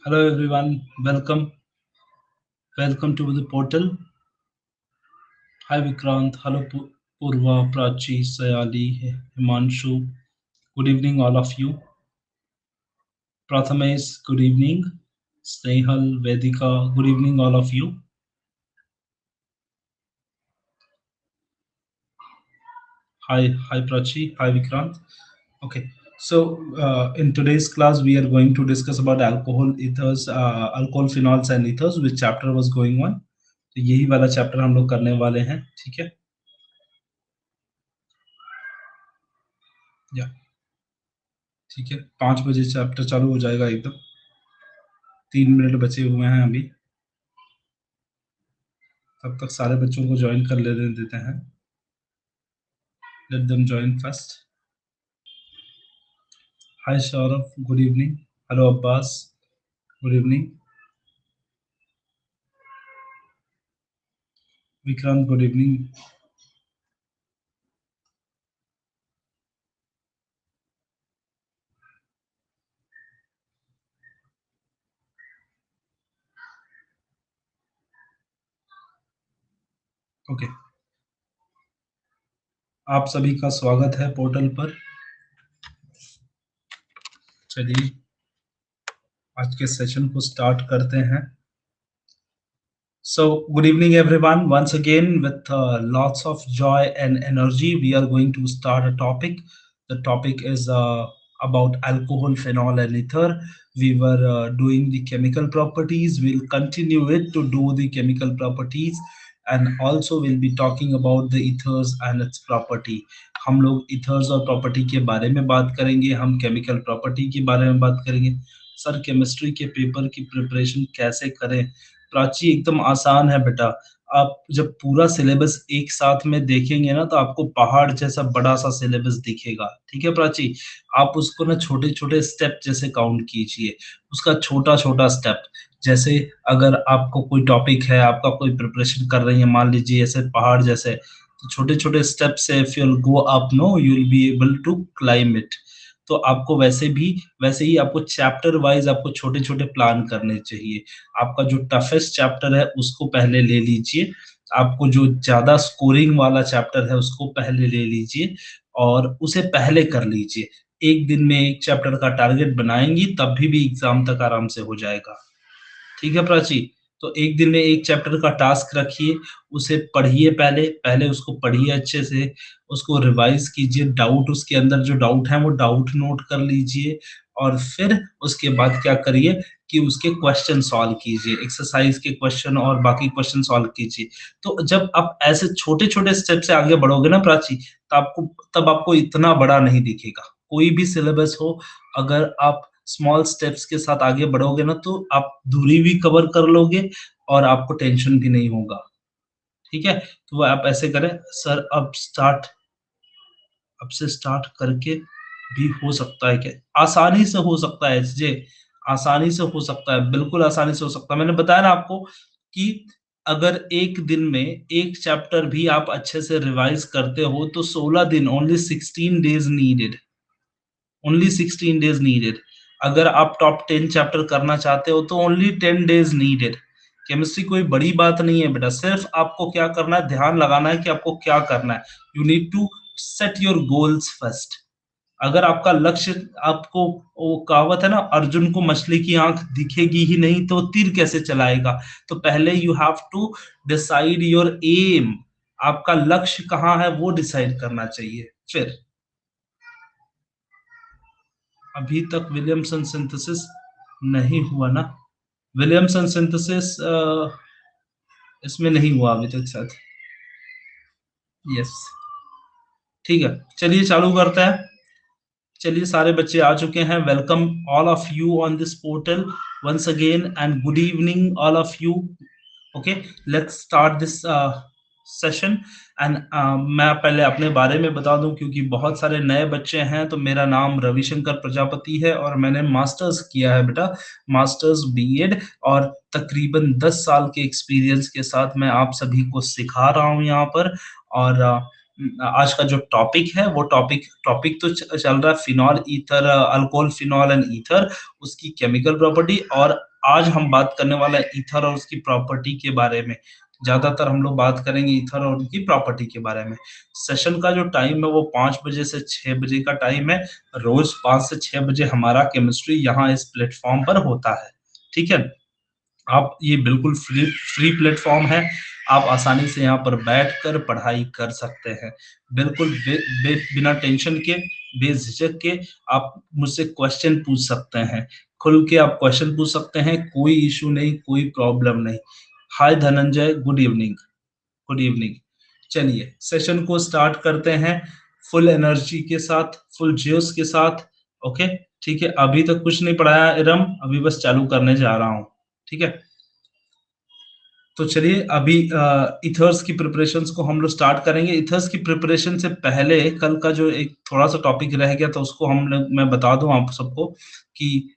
Hello everyone, welcome to the portal. Hi Vikrant, hello Purva, Prachi, Sayali, Himanshu. Good evening all of you. Prathamesh, good evening. Snehal, Vedika, good evening all of you. Hi Prachi, hi Vikrant. Okay, so in today's class we are going to discuss about alcohol ethers, alcohol phenols and ethers. Which chapter was going on? तो यही वाला chapter हम लोग करने वाले हैं, ठीक है? या ठीक है, 5 बजे चैप्टर चालू हो जाएगा एकदम। 3 मिनट बचे हुए हैं अभी। तब तक सारे बच्चों को ज्वाइन कर लेने देते हैं। Let them join first. Hi Saurabh, good evening. Hello Abbas, good evening. Vikrant, good evening. Okay, आप सभी का स्वागत है पोर्टल पर। चलिए आज के सेशन को स्टार्ट करते हैं। So, good evening, everyone. Once again, with lots of joy and energy, we are going to start a topic. The topic is about alcohol, phenol, and ether. We were doing the chemical properties. We'll continue it to do the chemical properties, and also we'll be talking about the ethers and its property. हम लोग ethers और property के बारे में बात करेंगे, हम chemical property के बारे में बात करेंगे। सर, केमिस्ट्री के पेपर की प्रिपरेशन कैसे करें? प्राची, एकदम आसान है बेटा। आप जब पूरा सिलेबस एक साथ में देखेंगे ना तो आपको पहाड़ जैसा बड़ा सा सिलेबस दिखेगा, ठीक है प्राची? आप उसको ना छोटे छोटे स्टेप जैसे काउंट कीजिए। उसका छोटा छोटा स्टेप, जैसे अगर आपको कोई टॉपिक है, आपका कोई प्रिपरेशन कर रही है, मान लीजिए ऐसे पहाड़ जैसे, तो छोटे छोटे स्टेप से if you go up, no you will be able to climb it. तो आपको वैसे ही आपको चैप्टर वाइज आपको छोटे छोटे प्लान करने चाहिए। आपका जो टफेस्ट चैप्टर है उसको पहले ले लीजिए। आपको जो ज़्यादा स्कोरिंग वाला चैप्टर है उसको पहले ले लीजिए और उसे पहले कर लीजिए। एक दिन में एक चैप्टर का टारगेट बनाएँगी तब भी एग्ज़ाम तक आराम से हो जाएगा। ठीक है प्राची? तो एक दिन में एक चैप्टर का टास्क रखिए, उसे पढ़िए पहले, पहले उसको पढ़िए अच्छे से, उसको रिवाइज़ कीजिए, डाउट उसके अंदर जो डाउट हैं वो डाउट नोट कर लीजिए और फिर उसके बाद क्या करिए कि उसके क्वेश्चन सॉल्व कीजिए, एक्सरसाइज़ के क्वेश्चन और बाकी क्वेश्चन सॉल्व कीजिए। तो जब आप ऐसे छोटे-छोटे स्टेप से आगे बढ़ोगे ना प्राची, तब आपको इतना बड़ा नहीं दिखेगा। कोई भी सिलेबस हो, अगर आप स्मॉल स्टेप्स के साथ आगे बढ़ोगे ना तो आप दूरी भी कवर कर लोगे और आपको टेंशन भी नहीं होगा, ठीक है? तो आप ऐसे करें, सर अब से स्टार्ट करके भी हो सकता है क्या? आसानी से हो सकता है एसजे, आसानी से हो सकता है, बिल्कुल आसानी से हो सकता है। मैंने बताया ना आपको कि अगर एक दिन में एक चैप्टर भी आप अच्छे से रिवाइज़ करते हो तो 16 दिन, only 16 days needed. Only 16 days needed. अगर आप टॉप 10 चैप्टर करना चाहते हो तो ओनली 10 डेज नीडेड। केमिस्ट्री कोई बड़ी बात नहीं है बेटा, सिर्फ आपको क्या करना है, ध्यान लगाना है कि आपको क्या करना है। You need to set your goals first. अगर आपका लक्ष्य, आपको वो कहावत है ना, अर्जुन को मछली की आंख दिखेगी ही नहीं तो तीर कैसे चलाएगा? तो पहले you have to decide your aim. आपका लक्ष्य कहाँ है वो डिसाइड करना चाहिए। फिर अभी तक विलियमसन सिंथेसिस नहीं हुआ ना? विलियमसन सिंथेसिस इसमें नहीं हुआ अभी तक शायद। यस, ठीक है, चलिए चालू करते हैं। चलिए सारे बच्चे आ चुके हैं। Welcome all of you on this portal once again and good evening all of you. Okay, let's start this session and मैं पहले अपने बारे में बता दूं क्योंकि बहुत सारे नए बच्चे हैं। तो मेरा नाम रविशंकर प्रजापति है और मैंने मास्टर्स किया है बेटा, मास्टर्स बीएड, और तकरीबन 10 साल के एक्सपीरियंस के साथ मैं आप सभी को सिखा रहा हूं यहाँ पर। और आज का जो टॉपिक है वो टॉपिक तो चल रहा है phenol ether, alcohol phenol and ether, उसकी केमिकल प्रॉपर्टी और आज हम बात करने वाला है ईथर और उसकी प्रॉपर्टी के बारे में। ज्यादातर हम लोग बात करेंगे ईथर और उनकी प्रॉपर्टी के बारे में। सेशन का जो टाइम है वो 5 बजे से 6 बजे का टाइम है। रोज 5 से 6 बजे हमारा केमिस्ट्री यहाँ इस प्लेटफॉर्म पर होता है। ठीक है, आप ये बिल्कुल फ्री फ्री प्लेटफॉर्म है। आप आसानी से यहाँ पर बैठकर पढ़ाई कर सकते हैं। बिल्कुल बिना टेंशन के, बेझिझक के आप मुझसे क्वेश्चन पूछ सकते हैं। खुल के आप क्वेश्चन पूछ सकते हैं, कोई इशू नहीं, कोई प्रॉब्लम नहीं। Hi Dhananjay, good evening. Good evening. चलिए सेशन को स्टार्ट करते हैं फुल एनर्जी के साथ, फुल जोश के साथ। ओके, ठीक है। अभी तक कुछ नहीं पढ़ाया इरम, अभी बस चालू करने जा रहा हूँ। ठीक है, तो चलिए अभी इथर्स की प्रिपरेशंस को हम लोग स्टार्ट करेंगे। इथर्स की प्रिपरेशन से पहले कल का जो एक थोड़ा सा टॉपिक रह गया था उसको हम लोग, मैं बता दूं आप सबको कि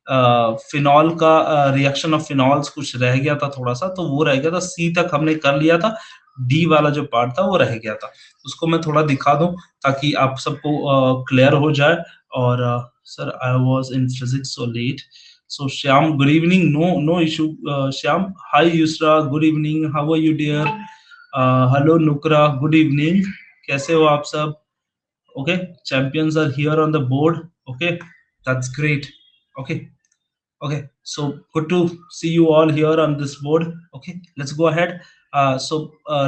फिनॉल का रिएक्शन ऑफ फिनॉल्स कुछ रह गया था थोड़ा सा, तो वो रह गया था। सी तक हमने कर लिया था, डी वाला जो पार्ट था वो रह गया था। उसको मैं थोड़ा दिखा दूं ताकि आप सबको क्लियर हो जाए। और sir, I was in physics so let. So Shyam, good evening. No issue. Shyam, hi Yusra, good evening. How are you, dear? Hello Nukra, good evening. कैसे हो आप सब? Okay, champions are here on the board. Okay, that's great. Okay, okay. So good to see you all here on this board. Okay, let's go ahead.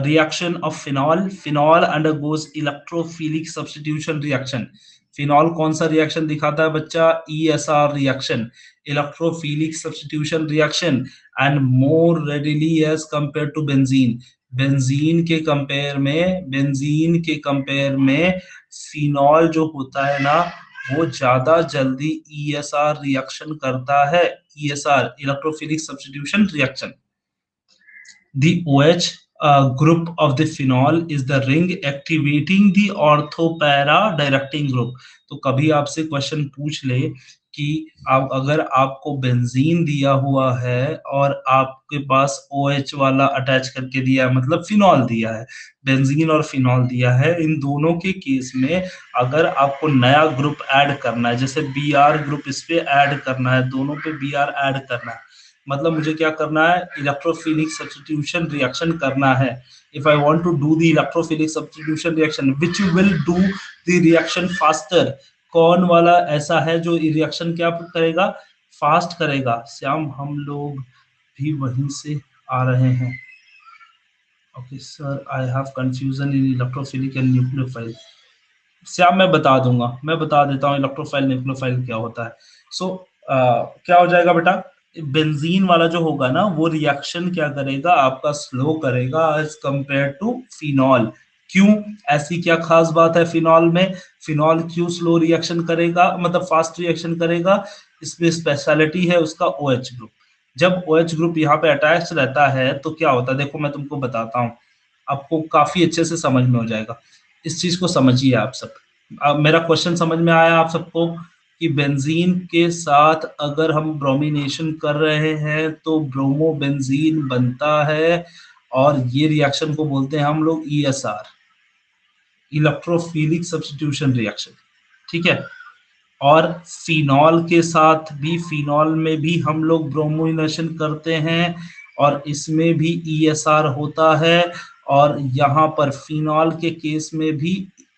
Reaction of phenol. Phenol undergoes electrophilic substitution reaction. Phenol कौन सा reaction दिखाता है बच्चा? ESR reaction, electrophilic substitution reaction, and more readily as compare to benzene. Benzene के compare में phenol जो होता है ना, वो ज्यादा जल्दी ESR रिएक्शन करता है। ESR, electrophilic substitution reaction. The OH group of the phenol is the ring activating the orthopara directing group. तो कभी आपसे क्वेश्चन पूछ ले कि आप, अगर आपको बेंजीन दिया हुआ है और आपके पास OH वाला अटैच करके दिया है, मतलब फिनॉल दिया है, बेंजीन और फिनॉल दिया है, इन दोनों के केस में अगर आपको नया ग्रुप ऐड करना है, जैसे Br ग्रुप इस पे ऐड करना है, दोनों पे Br ऐड करना है, मतलब मुझे क्या करना है? इलेक्ट्रोफिलिक सब्स्टिट्यूशन रिएक्शन करना है। If I want to do the electrophilic substitution reaction which will do the reaction faster, कौन वाला ऐसा है जो रिएक्शन क्या करेगा? फास्ट करेगा। श्याम, हम लोग भी वहीं से आ रहे हैं। Okay sir, I have confusion in electrophilic and nucleophile. Shyam, मैं बता देता हूँ इलेक्ट्रोफाइल न्यूक्लियोफाइल क्या होता है। क्या हो जाएगा बेटा? बेंजीन वाला जो होगा ना, वो रिएक्शन क्या करेगा? आपका स्लो करेगा एज कंपेयर टू फिनॉल। क्यों? ऐसी क्या खास बात है फिनॉल में? फिनॉल क्यों स्लो रिएक्शन करेगा, मतलब फास्ट रिएक्शन करेगा? इसमें स्पेशलिटी है उसका OH ग्रुप। जब OH ग्रुप यहाँ पे अटैच रहता है तो क्या होता है, देखो मैं तुमको बताता हूँ, आपको काफी अच्छे से समझ में हो जाएगा। इस चीज को समझिए आप सब। अब मेरा क्वेश्चन समझ में आया आप सबको कि बेंजीन के साथ अगर हम ब्रोमिनेशन कर रहे हैं तो ब्रोमो बेंजीन बनता है, और ये रिएक्शन को बोलते हैं हम लोग ESR, इलेक्ट्रोफिलिक सब्स्टिट्यूशन रिएक्शन। ठीक है, और फिनॉल के साथ भी, फिनॉल में भी हम लोग ब्रोमोनेशन करते हैं और इसमें भी ESR होता है, और यहाँ पर फिनॉल के केस में भी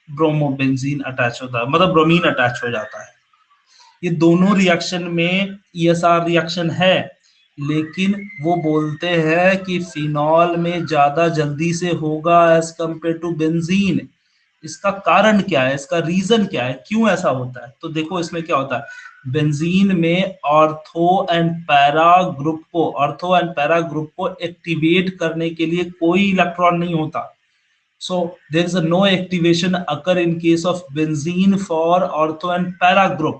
ब्रोमोबेंजीन अटैच होता है, मतलब ब्रोमीन अटैच हो जाता है। ये दोनों रिएक्शन में ESR रिएक्शन है, लेकिन वो बोलते हैं कि फिनॉल में ज्यादा जल्दी से होगा एज कंपेयर टू बेंजीन। इसका कारण क्या है, इसका रीजन क्या है, क्यों ऐसा होता है? तो देखो इसमें क्या होता है, बेंजीन में ऑर्थो एंड पैरा ग्रुप को एक्टिवेट करने के लिए कोई इलेक्ट्रॉन नहीं होता। So there is a no activation occur in case of benzene for ortho and para group,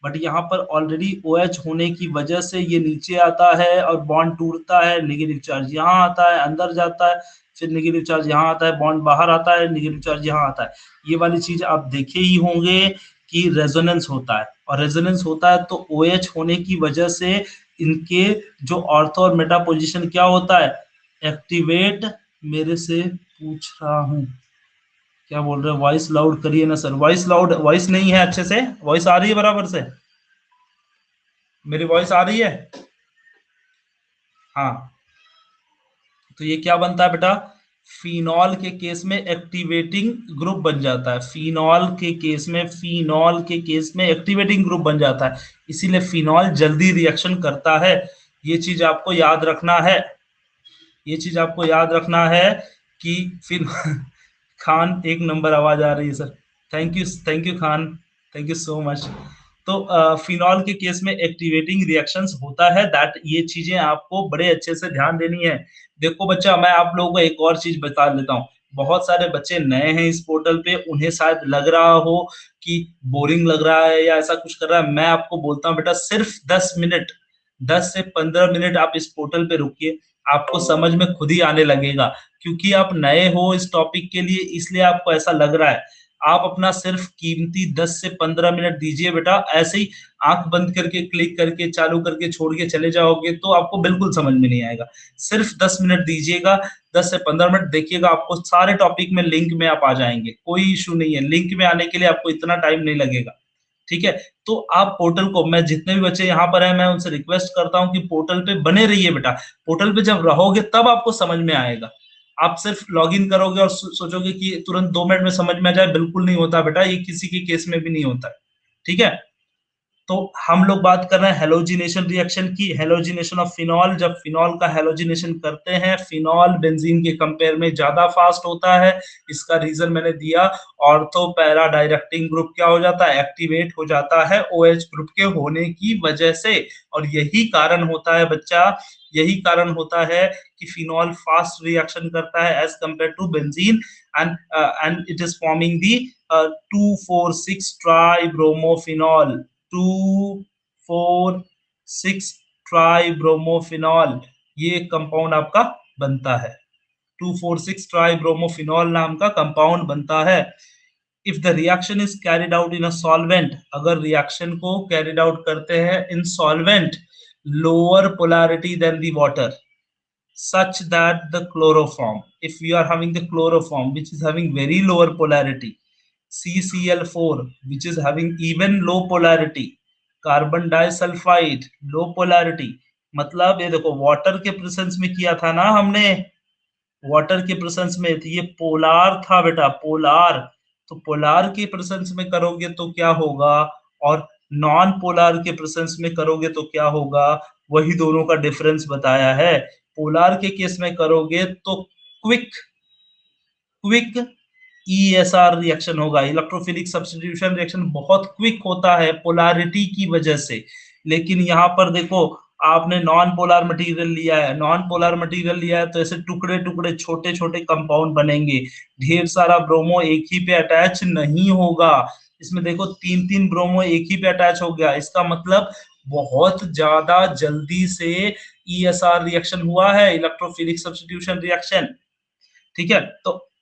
but यहाँ पर ऑलरेडी OH होने की वजह से ये नीचे आता है और बॉन्ड टूटता है, नेगेटिव चार्ज यहाँ आता है, अंदर जाता है, फिर नेगेटिव चार्ज यहाँ आता है, बॉन्ड बाहर आता है, नेगेटिव चार्ज यहाँ आता है। ये वाली चीज आप देखे ही होंगे कि रेजोनेंस होता है, और रेजोनेंस होता है तो OH होने की वजह से इनके जो ऑर्थो और मेटा पोजिशन क्या होता है? एक्टिवेट। मेरे से पूछ रहा हूँ, क्या बोल रहे हैं? वॉइस लाउड करिए ना सर। वॉइस नहीं है अच्छे से? वॉइस आ रही है बराबर से? मेरी वॉइस आ रही है? हाँ, तो ये क्या बनता है बेटा, फिनॉल के केस में एक्टिवेटिंग ग्रुप बन जाता है। फिनॉल के केस में एक्टिवेटिंग ग्रुप बन जाता है, इसीलिए फिनॉल जल्दी रिएक्शन करता है। ये चीज आपको याद रखना है, ये चीज आपको याद रखना है कि फिर खान एक नंबर आवाज आ रही है sir. Thank you Khan, thank you so much. तो फिनॉल के केस में एक्टिवेटिंग रिएक्शंस होता है, दैट ये चीजें आपको बड़े अच्छे से ध्यान देनी है। देखो बच्चा, मैं आप लोगों को एक और चीज बता देता हूँ। बहुत सारे बच्चे नए हैं इस पोर्टल पे, उन्हें शायद लग रहा हो कि बोरिंग लग रहा है या ऐसा कुछ कर रहा है। मैं आपको बोलता हूँ बेटा, सिर्फ 10 मिनट, 10 से 15 मिनट आप इस पोर्टल पे रुकिए, आपको समझ में खुद ही आने लगेगा। क्योंकि आप नए हो इस टॉपिक के लिए, इसलिए आपको ऐसा लग रहा है। आप अपना सिर्फ कीमती 10 से 15 मिनट दीजिए बेटा, ऐसे ही आंख बंद करके क्लिक करके चालू करके छोड़ के चले जाओगे तो आपको बिल्कुल समझ में नहीं आएगा। सिर्फ 10 मिनट दीजिएगा, 10 से 15 मिनट देखिएगा, आपको सारे टॉपिक में लिंक में आप आ जाएंगे, कोई इशू नहीं है। लिंक में आने के लिए आपको इतना टाइम नहीं लगेगा, ठीक है। तो आप पोर्टल को, मैं जितने भी बच्चे यहाँ पर हैं मैं उनसे रिक्वेस्ट करता हूँ कि पोर्टल पे बने रहिए बेटा। पोर्टल पे जब रहोगे तब आपको समझ में आएगा। आप सिर्फ लॉगिन करोगे और सोचोगे कि तुरंत 2 मिनट में समझ में आ जाए, बिल्कुल नहीं होता बेटा, ये किसी के केस में भी नहीं होता है, ठीक है। तो हम लोग बात कर रहे हैं हेलोजिनेशन रिएक्शन की, हेलोजिनेशन ऑफ फिनॉल। जब फिनॉल का हेलोजिनेशन करते हैं, फिनॉल बेंजीन के कंपेयर में ज्यादा फास्ट होता है। इसका रीजन मैंने दिया, ऑर्थो पैरा डायरेक्टिंग ग्रुप क्या हो जाता है, एक्टिवेट हो जाता है OH ग्रुप के होने की वजह से। और यही कारण होता है बच्चा, यही कारण होता है कि फिनॉल फास्ट रिएक्शन करता है as compare to benzene, and it is forming the 2,4,6 tribromophenol. 2,4,6 tribromophenol, ये कंपाउंड आपका बनता है। 2,4,6 ट्राइब्रोमोफिनॉल नाम का कंपाउंड बनता है। If the reaction is carried out in a solvent, अगर रिएक्शन को कैरिड आउट करते हैं in solvent lower polarity than the water, such that the chloroform, if we are having the chloroform which is having very lower polarity, CCl4 which is having even low polarity, carbon disulfide low polarity, मतलब ये देखो water के presence में किया था ना हमने, water के प्रेजेंस में थी, ये पोलार था बेटा, पोलार। तो पोलार के प्रेजेंस में करोगे तो क्या होगा, और नॉन पोलार के प्रेजेंस में करोगे तो क्या होगा, वही दोनों का डिफरेंस बताया है। पोलार के केस में करोगे तो क्विक क्विक ESR रिएक्शन होगा, इलेक्ट्रोफिलिक सब्स्टिट्यूशन रिएक्शन बहुत क्विक होता है पोलैरिटी की वजह से। लेकिन यहाँ पर देखो, आपने नॉन पोलर मटेरियल लिया है, नॉन पोलर मटेरियल लिया है तो ऐसे टुकड़े टुकड़े छोटे छोटे कंपाउंड बनेंगे, ढेर सारा ब्रोमो एक ही पे अटैच नहीं होगा। इसमें देखो तीन तीन ब्रोमो एक ही पे अटैच हो गया, इसका मतलब बहुत ज्यादा जल्दी से ESR रिएक्शन हुआ है, इलेक्ट्रोफिलिक सब्स्टिट्यूशन रिएक्शन, ठीक है।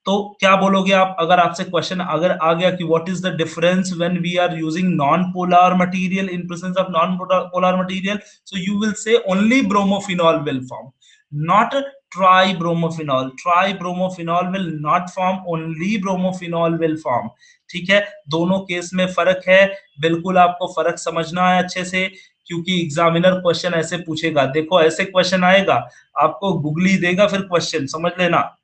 तो क्या बोलोगे आप, अगर आपसे क्वेश्चन अगर आ गया कि what is the difference when we are using non polar material in presence of non polar material, so you will say only bromophenol will form, not tribromophenol. Tribromophenol will not form, only bromophenol will form, ठीक है। दोनों case में फर्क है, बिल्कुल आपको फर्क समझना है अच्छे से, क्योंकि एग्जामिनर क्वेश्चन ऐसे पूछेगा। देखो ऐसे क्वेश्चन आएगा, आपको गूगली देगा फिर क्वेश्चन, समझ लेना।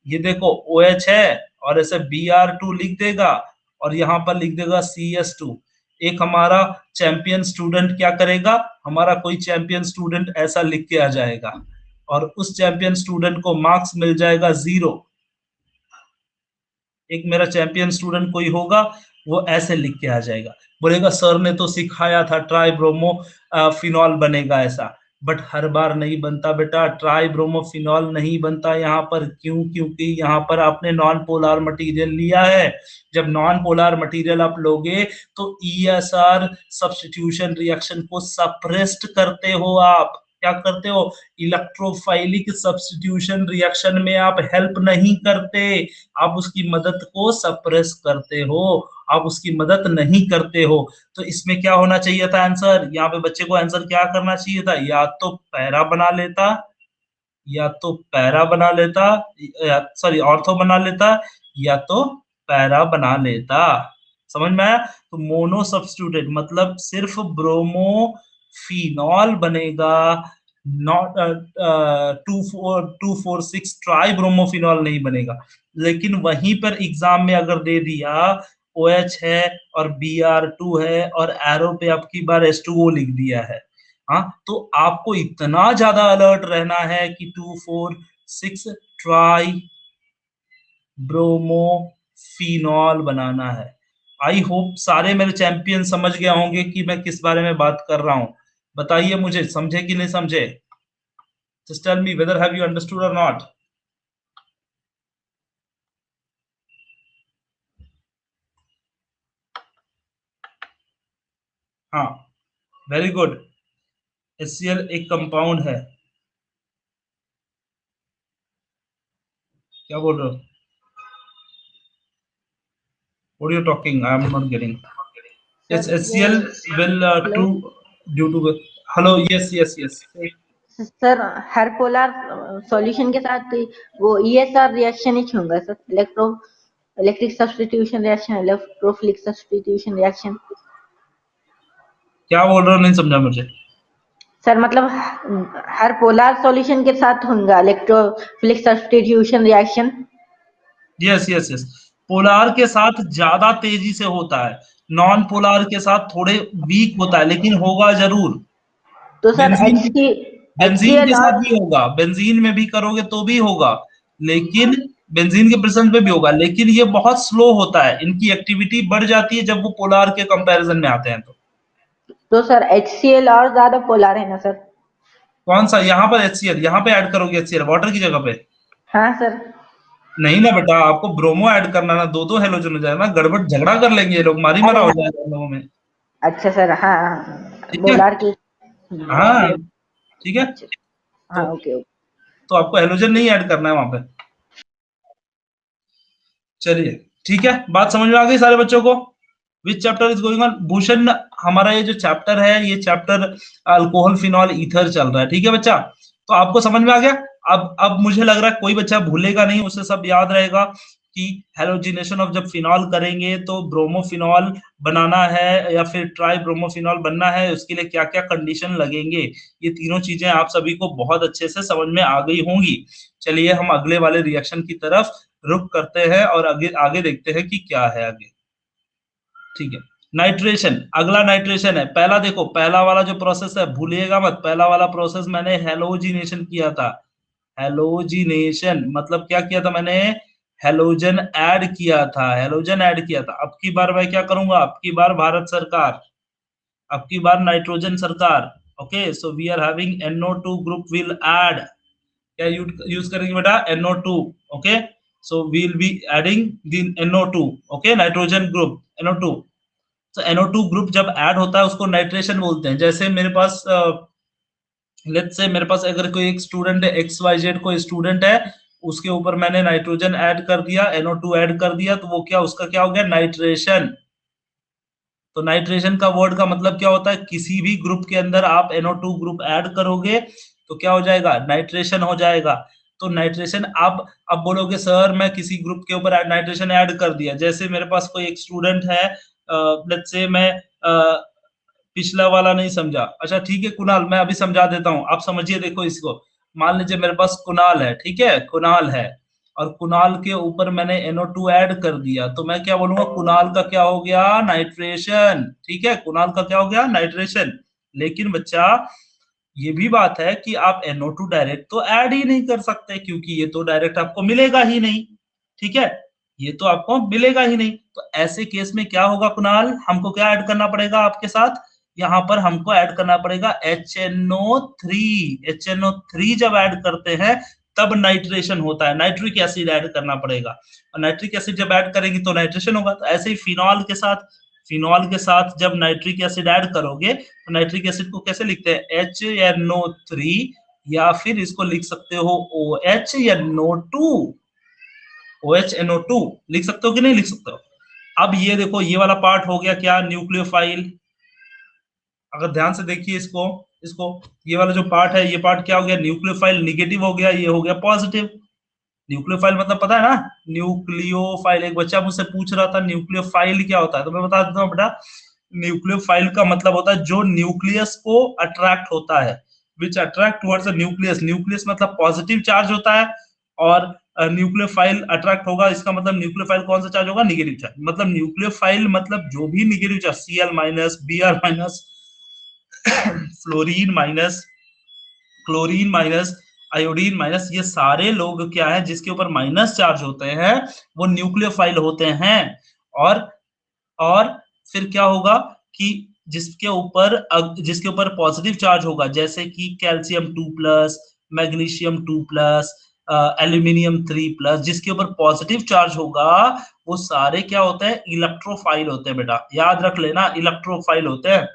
ये देखो OH है और ऐसे Br2 लिख देगा और यहाँ पर लिख देगा CS2। एक हमारा चैंपियन स्टूडेंट क्या करेगा, हमारा कोई चैंपियन स्टूडेंट ऐसा लिख के आ जाएगा और उस चैंपियन स्टूडेंट को मार्क्स मिल जाएगा 0। एक मेरा चैंपियन स्टूडेंट कोई होगा, वो ऐसे लिख के आ जाएगा, बोलेगा सर ने तो सिखाया था ट्राइब्रोमो फिनॉल बनेगा ऐसा। बट हर बार नहीं बनता बेटा, ट्राइब्रोमोफिनॉल नहीं बनता यहाँ पर। क्यों? क्योंकि यहाँ पर आपने नॉन पोलर मटेरियल लिया है। जब नॉन पोलर मटेरियल आप लोगे तो ESR सब्स्टिट्यूशन रिएक्शन को सप्रेस्ड करते हो आप। क्या करते हो? इलेक्ट्रोफाइलिक सब्स्टिट्यूशन रिएक्शन में आप हेल्प नहीं करते, आप उसकी मदद को सप्रेस करते हो, आप उसकी मदद नहीं करते हो। तो इसमें क्या होना चाहिए था आंसर, यहाँ पे बच्चे को आंसर क्या करना चाहिए था, या तो पैरा बना लेता, या तो पैरा बना लेता, सॉरी ऑर्थो बना लेता, या तो पैरा बना लेता। समझ में आया? तो मोनो सब्स्टिट्यूटेड मतलब सिर्फ ब्रोमो फिनॉल बनेगा, नॉट 2,4 2,4 6 ट्राई ब्रोमोफिनॉल नहीं बनेगा। लेकिन वहीं पर एग्जाम में अगर दे दिया OH है और Br2 है और एरो पे आपकी बार H2O लिख दिया है, हाँ, तो आपको इतना ज्यादा अलर्ट रहना है कि 2,4 6 ट्राई ब्रोमोफिनॉल बनाना है। आई होप सारे मेरे चैंपियन समझ गए होंगे कि मैं किस बारे में बात कर रहा हूं। बताइए मुझे, समझे कि नहीं समझे? Just tell me whether have you understood or not. हाँ, वेरी गुड। HCl एक कंपाउंड है। क्या बोल रहे हो? What are you talking? I am not getting. Yes, sir वो HCl will hello to due to hello. Yes, yes, yes. Sir her polar solution के साथ वो ईएसआर रिएक्शन ही होगा sir, electric substitution reaction, electrophilic substitution reaction. क्या बोल रहे हो? नहीं समझा मुझे। सर मतलब हर पोलर सॉल्यूशन के साथ होगा electrophilic substitution reaction. Yes, yes, yes. Polar के साथ ज्यादा तेजी से होता है, नॉन पोलार के साथ थोड़े वीक होता है, लेकिन होगा जरूर। तो sir benzene H C benzene L के साथ और भी होगा, बेंजीन में भी करोगे तो भी होगा, लेकिन बेंजीन के प्रेजेंस में भी होगा, लेकिन ये बहुत स्लो होता है, इनकी एक्टिविटी बढ़ जाती है जब वो पोलार के कंपैरिजन में आते हैं। तो सर एच सी एल और ज्यादा पोलर है ना सर? कौन सा? यहाँ पर HCl, यहाँ पे ऐड करोगे HCl वाटर की जगह पे? हाँ सर। नहीं ना बेटा, आपको ब्रोमो ऐड करना ना, दो दो हेलोजन हो जाएगा ना, गड़बड़ झगड़ा कर लेंगे ये लोग, मारी अरे मारा हो हाँ, जाएगा इन लोगों में। अच्छा सर, हाँ हाँ, ठीक है। पोलर की। हाँ, ओके। ठीक है। अच्छा। हाँ, तो ओके ओके। तो आपको हेलोजन नहीं ऐड करना है वहां पे। चलिए, ठीक है, बात समझ में आ गई सारे बच्चों को? विच chapter is going on Bhushan? हमारा ये जो चैप्टर है, ये चैप्टर अल्कोहल फिनॉल ईथर चल रहा है, ठीक है बच्चा? तो आपको समझ में आ गया? अब मुझे लग रहा है कोई बच्चा भूलेगा नहीं, उसे सब याद रहेगा कि हेलोजिनेशन ऑफ जब फिनॉल करेंगे तो ब्रोमोफिनॉल बनाना है या फिर ट्राई ब्रोमोफिनॉल बनना है, उसके लिए क्या क्या कंडीशन लगेंगे। ये तीनों चीजें आप सभी को बहुत अच्छे से समझ में आ गई होंगी। चलिए हम अगले वाले रिएक्शन की तरफ रुक करते हैं और आगे आगे देखते हैं कि क्या है आगे। ठीक है, नाइट्रेशन, अगला नाइट्रेशन है। पहला देखो, पहला वाला जो प्रोसेस है भूलिएगा मत, पहला वाला प्रोसेस मैंने हेलोजिनेशन किया था। हेलोजिनेशन मतलब क्या किया था मैंने? हेलोजन ऐड किया था, हेलोजन ऐड किया था। अब की बार मैं क्या करूंगा? अब की बार भारत सरकार, अब की बार नाइट्रोजन सरकार। Okay, so we are having NO2 group will add. क्या यूज करेंगे बेटा? NO2। Okay, so we will be adding the NO2। Okay, nitrogen group NO2। तो NO2 ग्रुप जब ऐड होता है उसको नाइट्रेशन बोलते हैं। जैसे मेरे पास लेट्स से मेरे पास अगर कोई एक स्टूडेंट है, XYZ कोई स्टूडेंट है, उसके ऊपर मैंने नाइट्रोजन ऐड कर दिया, NO2 ऐड कर दिया, तो वो क्या, उसका क्या हो गया? नाइट्रेशन। तो नाइट्रेशन का वर्ड का मतलब क्या होता है? किसी भी ग्रुप के अंदर आप NO2 ग्रुप ऐड करोगे तो क्या हो जाएगा? नाइट्रेशन हो जाएगा। तो नाइट्रेशन, अब बोलोगे सर मैं किसी ग्रुप के ऊपर नाइट्रेशन ऐड कर दिया, जैसे मेरे पास कोई एक स्टूडेंट है, लेट्स से मैं पिछला वाला नहीं समझा, अच्छा ठीक है कुणाल, मैं अभी समझा देता हूँ, आप समझिए, देखो इसको। मान लीजिए मेरे पास कुणाल है, ठीक है, कुणाल है, और कुणाल के ऊपर मैंने NO2 ऐड कर दिया, तो मैं क्या बोलूंगा? कुणाल का क्या हो गया? नाइट्रेशन। ठीक है, कुणाल का क्या हो गया? नाइट्रेशन। लेकिन बच्चा, ये भी बात है कि आप NO2 डायरेक्ट तो ऐड ही नहीं कर सकते, क्योंकि ये तो डायरेक्ट आपको मिलेगा ही नहीं। ठीक है, ये तो आपको मिलेगा ही नहीं। तो ऐसे केस में क्या होगा कुणाल? हमको क्या ऐड करना पड़ेगा आपके साथ? यहाँ पर हमको ऐड करना पड़ेगा HNO3। HNO3 जब ऐड करते हैं तब नाइट्रेशन होता है, नाइट्रिक एसिड ऐड करना पड़ेगा, और नाइट्रिक एसिड जब ऐड करेंगे तो नाइट्रेशन होगा। तो ऐसे ही फिनॉल के साथ जब नाइट्रिक एसिड ऐड करोगे तो नाइट्रिक एसिड को कैसे लिखते हैं? HNO3, या फिर इसको लिख सकते हो OHNO2। OHNO2 लिख सकते हो कि नहीं लिख सकते हो? अब ये देखो, ये वाला पार्ट हो गया क्या? न्यूक्लियोफाइल। अगर ध्यान से देखिए इसको, इसको, ये वाला जो पार्ट है, ये पार्ट क्या हो गया? न्यूक्लियोफाइल निगेटिव हो गया, ये हो गया पॉजिटिव। न्यूक्लियोफाइल मतलब पता है ना? न्यूक्लियोफाइल, एक बच्चा मुझसे पूछ रहा था न्यूक्लियोफाइल क्या होता है, तो मैं बता देता हूँ बेटा। न्यूक्लियोफाइल का मतलब होता है जो न्यूक्लियस को अट्रैक्ट होता है। which attract towards the nucleus. Nucleus मतलब पॉजिटिव चार्ज होता है, और न्यूक्लियोफाइल अट्रैक्ट होगा, इसका मतलब न्यूक्लियोफाइल कौन सा चार्ज होगा? Negative charge. मतलब न्यूक्लियोफाइल मतलब जो भी negative charge, Cl minus, Br minus, fluorine minus, chlorine minus, iodine minus, ये सारे लोग क्या है जिसके ऊपर माइनस चार्ज होते हैं वो न्यूक्लियोफाइल होते हैं। और और फिर क्या होगा कि जिसके ऊपर पॉजिटिव चार्ज होगा, जैसे कि कैल्शियम 2+, मैग्नीशियम 2+, एल्यूमिनियम 3+, जिसके ऊपर पॉजिटिव चार्ज होगा वो सारे क्या होते हैं? इलेक्ट्रोफाइल होते हैं बेटा, याद रख लेना, इलेक्ट्रोफाइल होते हैं।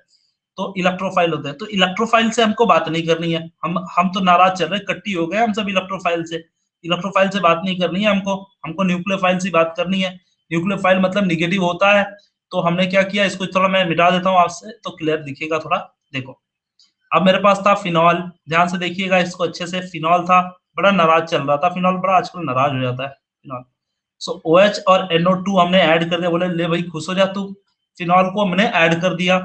तो इलेक्ट्रोफाइल होते हैं, तो इलेक्ट्रोफाइल से हमको बात नहीं करनी है, हम तो नाराज चल रहे, कट्टी हो गए हम सब इलेक्ट्रोफाइल से। इलेक्ट्रोफाइल से बात नहीं करनी है हमको, हमको न्यूक्लियोफाइल से बात करनी है। न्यूक्लियोफाइल मतलब निगेटिव होता है। तो हमने क्या किया, इसको थोड़ा मैं मिटा देता हूँ आपसे तो क्लियर दिखेगा थोड़ा। देखो, अब मेरे पास था फिनॉल, ध्यान से देखिएगा इसको अच्छे से। फिनॉल था, बड़ा नाराज चल रहा था फिनॉल, बड़ा आजकल नाराज हो जाता है फिनॉल। सो OH और NO2 हमने ऐड कर दिया, बोले ले भाई खुश हो जा तू। फिनॉल को हमने ऐड कर दिया,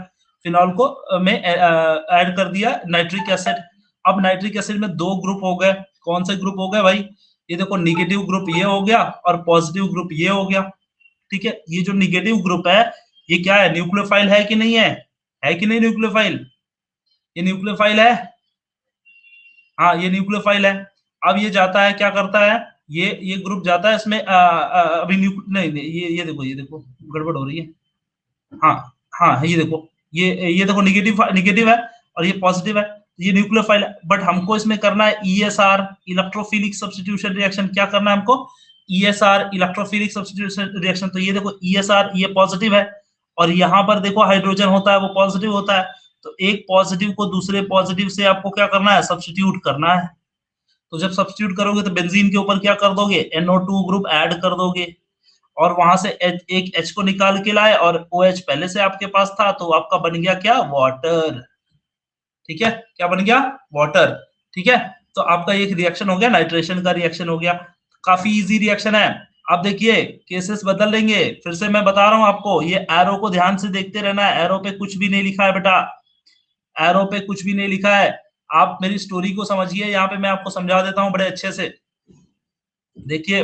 फिनॉल को में ऐड कर दिया नाइट्रिक एसिड। अब नाइट्रिक एसिड में दो ग्रुप हो गए, कौन से ग्रुप हो गए भाई? ये देखो, निगेटिव ग्रुप ये हो गया और पॉजिटिव ग्रुप ये हो गया। ठीक है, ये जो निगेटिव ग्रुप है ये क्या है? न्यूक्लियोफाइल है कि नहीं है? है कि नहीं न्यूक्लियोफाइल? ये न्यूक्लियोफाइल है, हाँ ये न्यूक्लियोफाइल है। अब ये जाता है, क्या करता है, ये ग्रुप जाता है इसमें अभी नहीं नहीं, ये देखो, ये देखो गड़बड़ हो रही है। हाँ हाँ, ये देखो, ये देखो निगेटिव निगेटिव है और ये पॉजिटिव है, ये न्यूक्लियोफाइल है। बट हमको इसमें करना है ESR, इलेक्ट्रोफिलिक सब्स्टिट्यूशन रिएक्शन। क्या करना है हमको? ESR, electrophilic substitution reaction. तो ये देखो ESR, ये पॉजिटिव है, और यहाँ पर देखो हाइड्रोजन होता है, वो पॉजिटिव होता है। तो एक पॉजिटिव को दूसरे पॉजिटिव से आपको क्या करना है? सब्स्टिट्यूट करना है। तो जब सब्स्टिट्यूट करोगे तो बेंजीन के ऊपर क्या कर दोगे? NO2 ग्रुप ऐड कर दोगे, और वहां से एक H को निकाल के लाए, और OH पहले से आपके पास था, तो आपका बन गया क्या? वाटर। ठीक है, क्या बन गया? वाटर। ठीक है, तो आपका एक रिएक्शन हो गया, नाइट्रेशन का रिएक्शन हो गया। काफी इजी रिएक्शन है। अब देखिए केसेस बदल लेंगे, फिर से मैं बता रहा हूं आपको, ये एरो को ध्यान से देखते रहना है। एरो पे कुछ भी नहीं लिखा है बेटा, एरो पे कुछ भी नहीं लिखा है। आप मेरी स्टोरी को समझिए, यहाँ पे मैं आपको समझा देता हूँ बड़े अच्छे से। देखिए,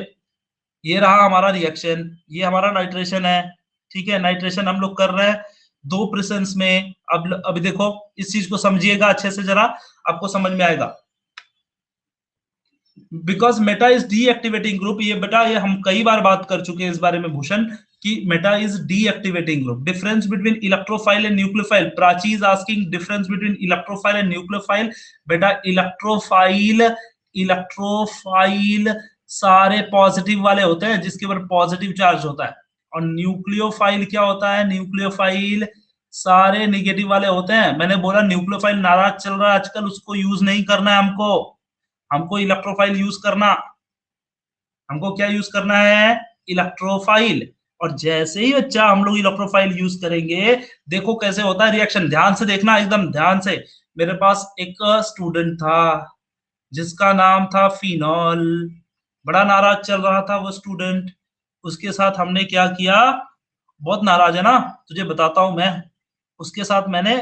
ये रहा हमारा रिएक्शन, ये हमारा नाइट्रेशन है। ठीक है, नाइट्रेशन हम लोग कर रहे हैं दो प्रेसेंस में। अब अभी देखो, इस चीज को समझिएगा अच्छे से जरा, आपको समझ में आएगा। Because Meta is deactivating group, ये बेटा ये हम कई बार बात कर चुके हैं इस बारे में भूषण, कि Meta is deactivating group. Difference between electrophile and nucleophile, Prachi is asking difference between electrophile and nucleophile. बेटा इलेक्ट्रोफाइल, इलेक्ट्रोफाइल सारे पॉजिटिव वाले होते हैं, जिसके ऊपर पॉजिटिव चार्ज होता है। और न्यूक्लियोफाइल क्या होता है? न्यूक्लियोफाइल सारे निगेटिव वाले होते हैं। मैंने बोला न्यूक्लियोफाइल नाराज चल रहा है आजकल, उसको यूज नहीं करना है हमको, हमको इलेक्ट्रोफाइल यूज करना। हमको क्या यूज करना है? इलेक्ट्रोफाइल। और जैसे ही बच्चा हम लोग इलेक्ट्रोफाइल यूज करेंगे, देखो कैसे होता है रिएक्शन, ध्यान से देखना, एकदम ध्यान से। मेरे पास एक स्टूडेंट था जिसका नाम था फिनॉल, बड़ा नाराज चल रहा था वो स्टूडेंट। उसके साथ हमने क्या किया? बहुत नाराज है ना, तुझे बताता हूं मैं। उसके साथ मैंने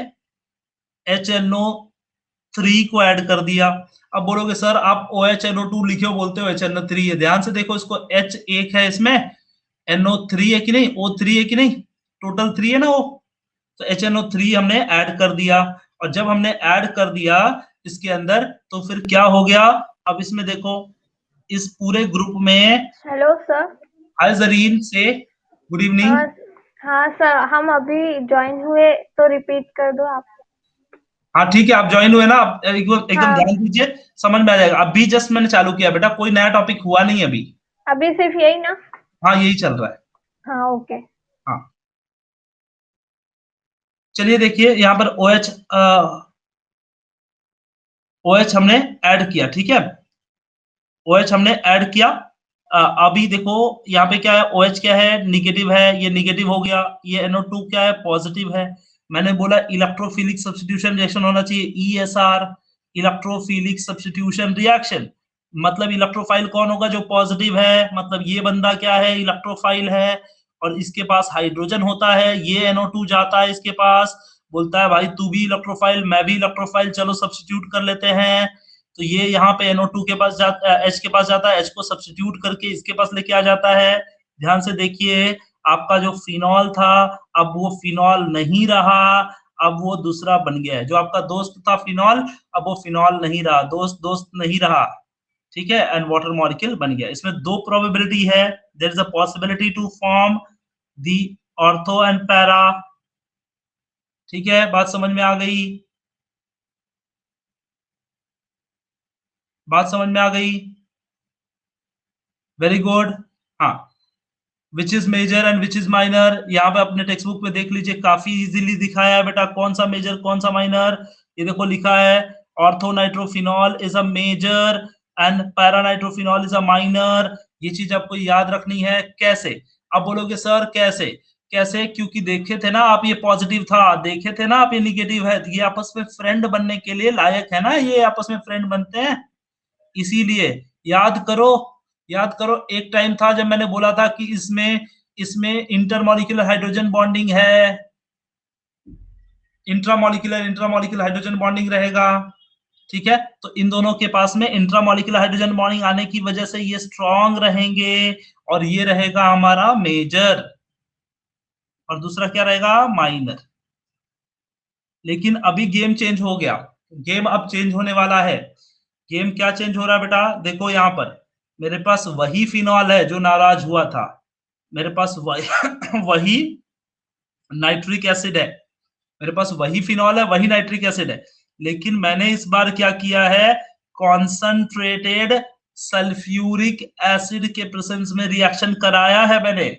HNO3 को ऐड कर दिया। अब बोलोगे सर आप OHNO2 लिखे हो, बोलते हो HNO3 है। ध्यान से देखो, इसको H एक है, इसमें NO3 है कि नहीं, O3 है कि नहीं, टोटल 3 है ना वो। तो HNO3 हमने ऐड कर दिया, और जब हमने ऐड कर दिया इसके अंदर, तो फिर क्या हो गया? अब इसमें देखो, इस पूरे ग्रुप में, हेलो सर। हाय जरीन से, गुड इवनिंग। हाँ हाँ सर, हम अभी ज्वाइन हुए, तो रिपीट कर दो आप। हाँ ठीक है, आप ज्वाइन हुए ना, आप एकदम हाँ, ध्यान दीजिए, समझ में आ जाएगा। अभी जस्ट मैंने चालू किया बेटा, कोई नया टॉपिक हुआ नहीं अभी। अभी सिर्फ यही ना? हाँ यही चल रहा है। हाँ ओके। हाँ चलिए देखिए, यहाँ पर OH हमने ऐड किया। ठीक है, OH हमने ऐड किया। अभी देखो यहाँ पे क्या है, OH क्या है? निगेटिव है, ये निगेटिव हो गया। ये NO2 क्या है? पॉजिटिव है। मैंने बोला इलेक्ट्रोफिलिक सब्स्टिट्यूशन रिएक्शन होना चाहिए, ESR, इलेक्ट्रोफिलिक सब्स्टिट्यूशन रिएक्शन। मतलब इलेक्ट्रोफाइल कौन होगा? जो पॉजिटिव है, मतलब ये बंदा क्या है? इलेक्ट्रोफाइल है, और इसके पास हाइड्रोजन होता है, ये NO2 जाता है इसके पास, बोलता है भाई तू भी इलेक्ट्रोफाइल, मैं भी इलेक्ट्रोफाइल, चलो सब्स्टिट्यूट कर लेते हैं। तो ये यहाँ पे NO2 के पास जाता है, H के पास जाता है, H को सब्स्टिट्यूट करके इसके पास लेके आ जाता है। ध्यान से देखिए, आपका जो फिनॉल था अब वो फिनॉल नहीं रहा, अब वो दूसरा बन गया है। जो आपका दोस्त था फिनॉल, अब वो फिनॉल नहीं रहा, दोस्त दोस्त नहीं रहा, ठीक है, एंड वाटर मॉलिक्यूल बन गया। इसमें दो प्रोबेबिलिटी है, there is a possibility to form the ortho and para. ठीक है, बात समझ में आ गई? बात समझ में आ गई? Very good. हाँ, which is major and which is minor, यहाँ पे अपने टेक्स्ट बुक में देख लीजिए, काफी इजीली दिखाया है बेटा, कौन सा मेजर कौन सा माइनर। ये देखो लिखा है orthonitrophenol is a major and paranitrophenol is a minor. ये चीज आपको याद रखनी है। कैसे? आप बोलोगे सर कैसे? कैसे? क्योंकि देखे थे ना आप, ये पॉजिटिव था, देखे थे ना आप ये निगेटिव है, ये आपस में फ्रेंड बनने के लिए लायक है ना, ये आपस में फ्रेंड बनते हैं, इसीलिए याद करो। याद करो, एक टाइम था जब मैंने बोला था कि इसमें इसमें इंटरमॉलिक्यूलर हाइड्रोजन बॉन्डिंग है, इंट्रामॉलिक्यूलर हाइड्रोजन बॉन्डिंग रहेगा, ठीक है। तो इन दोनों के पास में इंट्रामॉलिक्यूलर हाइड्रोजन बॉन्डिंग आने की वजह से ये स्ट्रॉन्ग रहेंगे, और ये रहेगा हमारा मेजर, और दूसरा क्या रहेगा? माइनर। लेकिन अभी गेम चेंज हो गया, गेम अब चेंज होने वाला है। गेम क्या चेंज हो रहा है बेटा? देखो यहाँ पर मेरे पास वही फिनॉल है जो नाराज हुआ था, मेरे पास वही नाइट्रिक एसिड है, मेरे पास वही फिनॉल है, वही नाइट्रिक एसिड है, लेकिन मैंने इस बार क्या किया है? कॉन्संट्रेटेड सल्फ्यूरिक एसिड के प्रेजेंस में रिएक्शन कराया है मैंने।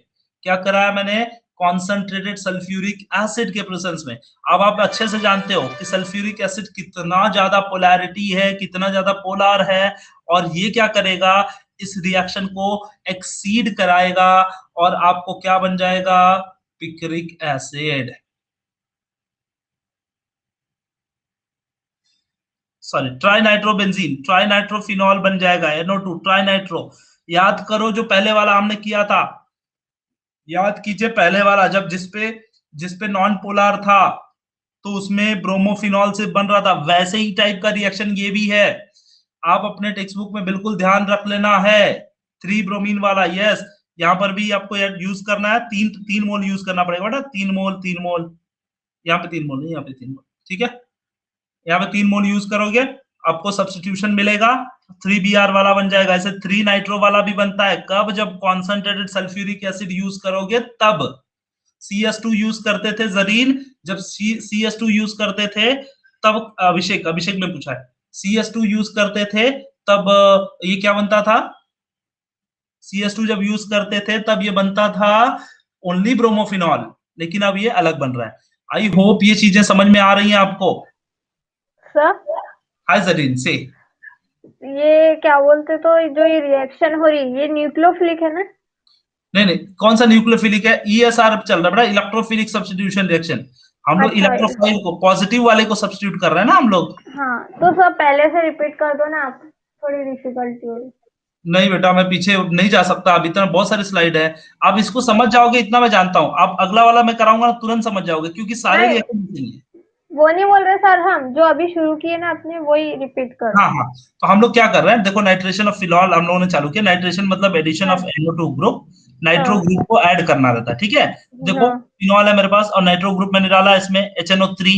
क्या कराया मैंने? कॉन्संट्रेटेड सल्फ्यूरिक एसिड के प्रेजेंस में। अब आप अच्छे से जानते हो कि सल्फ्यूरिक एसिड कितना ज्यादा पोलैरिटी है, कितना ज्यादा पोलर है, और ये क्या करेगा? इस रिएक्शन को एक्सीड कराएगा, और आपको क्या बन जाएगा? पिक्रिक एसिड, सॉरी ट्राइनाइट्रोबेंजीन, ट्राइनाइट्रोफिनॉल बन जाएगा, NO2 ट्राइनाइट्रो। याद करो जो पहले वाला हमने किया था, याद कीजिए पहले वाला, जब जिसपे नॉन पोलर था तो उसमें ब्रोमोफिनॉल से बन रहा था, वैसे ही टाइप का रिएक्शन ये भी है। आप अपने टेक्स्ट बुक में बिल्कुल ध्यान रख लेना है, 3 ब्रोमीन वाला। यस, यहाँ पर भी आपको यूज करना है, 3 मोल यूज करना पड़ेगा बेटा, 3 मोल, यहाँ पे 3 मोल नहीं, यहाँ पे 3 मोल, ठीक है। यहाँ पे 3 मोल यूज करोगे, आपको सब्स्टिट्यूशन मिलेगा, 3Br वाला बन जाएगा। ऐसे 3 नाइट्रो वाला भी बनता है, कब? जब कॉन्सेंट्रेटेड सल्फ्यूरिक एसिड यूज करोगे तब। CS2 यूज करते थे जरीन, जब CS2 यूज करते थे तब, अभिषेक अभिषेक ने पूछा है, CS2 यूज करते थे तब ये क्या बनता था? CS2 जब यूज करते थे तब ये बनता था ओनली ब्रोमोफिनॉल, लेकिन अब ये अलग बन रहा है। आई होप ये चीजें समझ में आ रही हैं आपको। सर हाय जरीन से, ये क्या बोलते, तो जो ये रिएक्शन हो रही है ये न्यूक्लियोफिलिक है ना? नहीं नहीं, कौन सा न्यूक्लियोफिलिक है? ESR चल रहा है बेटा, इलेक्ट्रोफिलिक सब्स्टिट्यूशन रिएक्शन। हम लोग अच्छा, इलेक्ट्रोफाइल को, पॉजिटिव वाले को सब्स्टिट्यूट कर रहे हैं ना हम लोग। हाँ, तो सर पहले से रिपीट कर दो ना आप, थोड़ी डिफिकल्टी हो रही। नहीं बेटा, मैं पीछे नहीं जा सकता, अभी इतना बहुत सारी स्लाइड है, आप इसको समझ जाओगे इतना मैं जानता हूं। आप अगला वाला मैं कराऊंगा ना, तुरंत समझ जाओगे, क्योंकि सारे नहीं, रिएक्शन नहीं है। वो नहीं बोल रहे सर, हम जो अभी शुरू किए ना अपने वही रिपीट कर हाँ दो। हाँ, तो हम लोग क्या कर रहे हैं, देखो नाइट्रेशन ऑफ फिनॉल हम लोगों ने चालू किया। नाइट्रेशन मतलब एडिशन ऑफ हाँ NO2 ग्रुप, नाइट्रो हाँ ग्रुप को ऐड करना रहता है, ठीक है। देखो हाँ। फिनॉल है मेरे पास, और नाइट्रो ग्रुप मैंने डाला इसमें HNO3,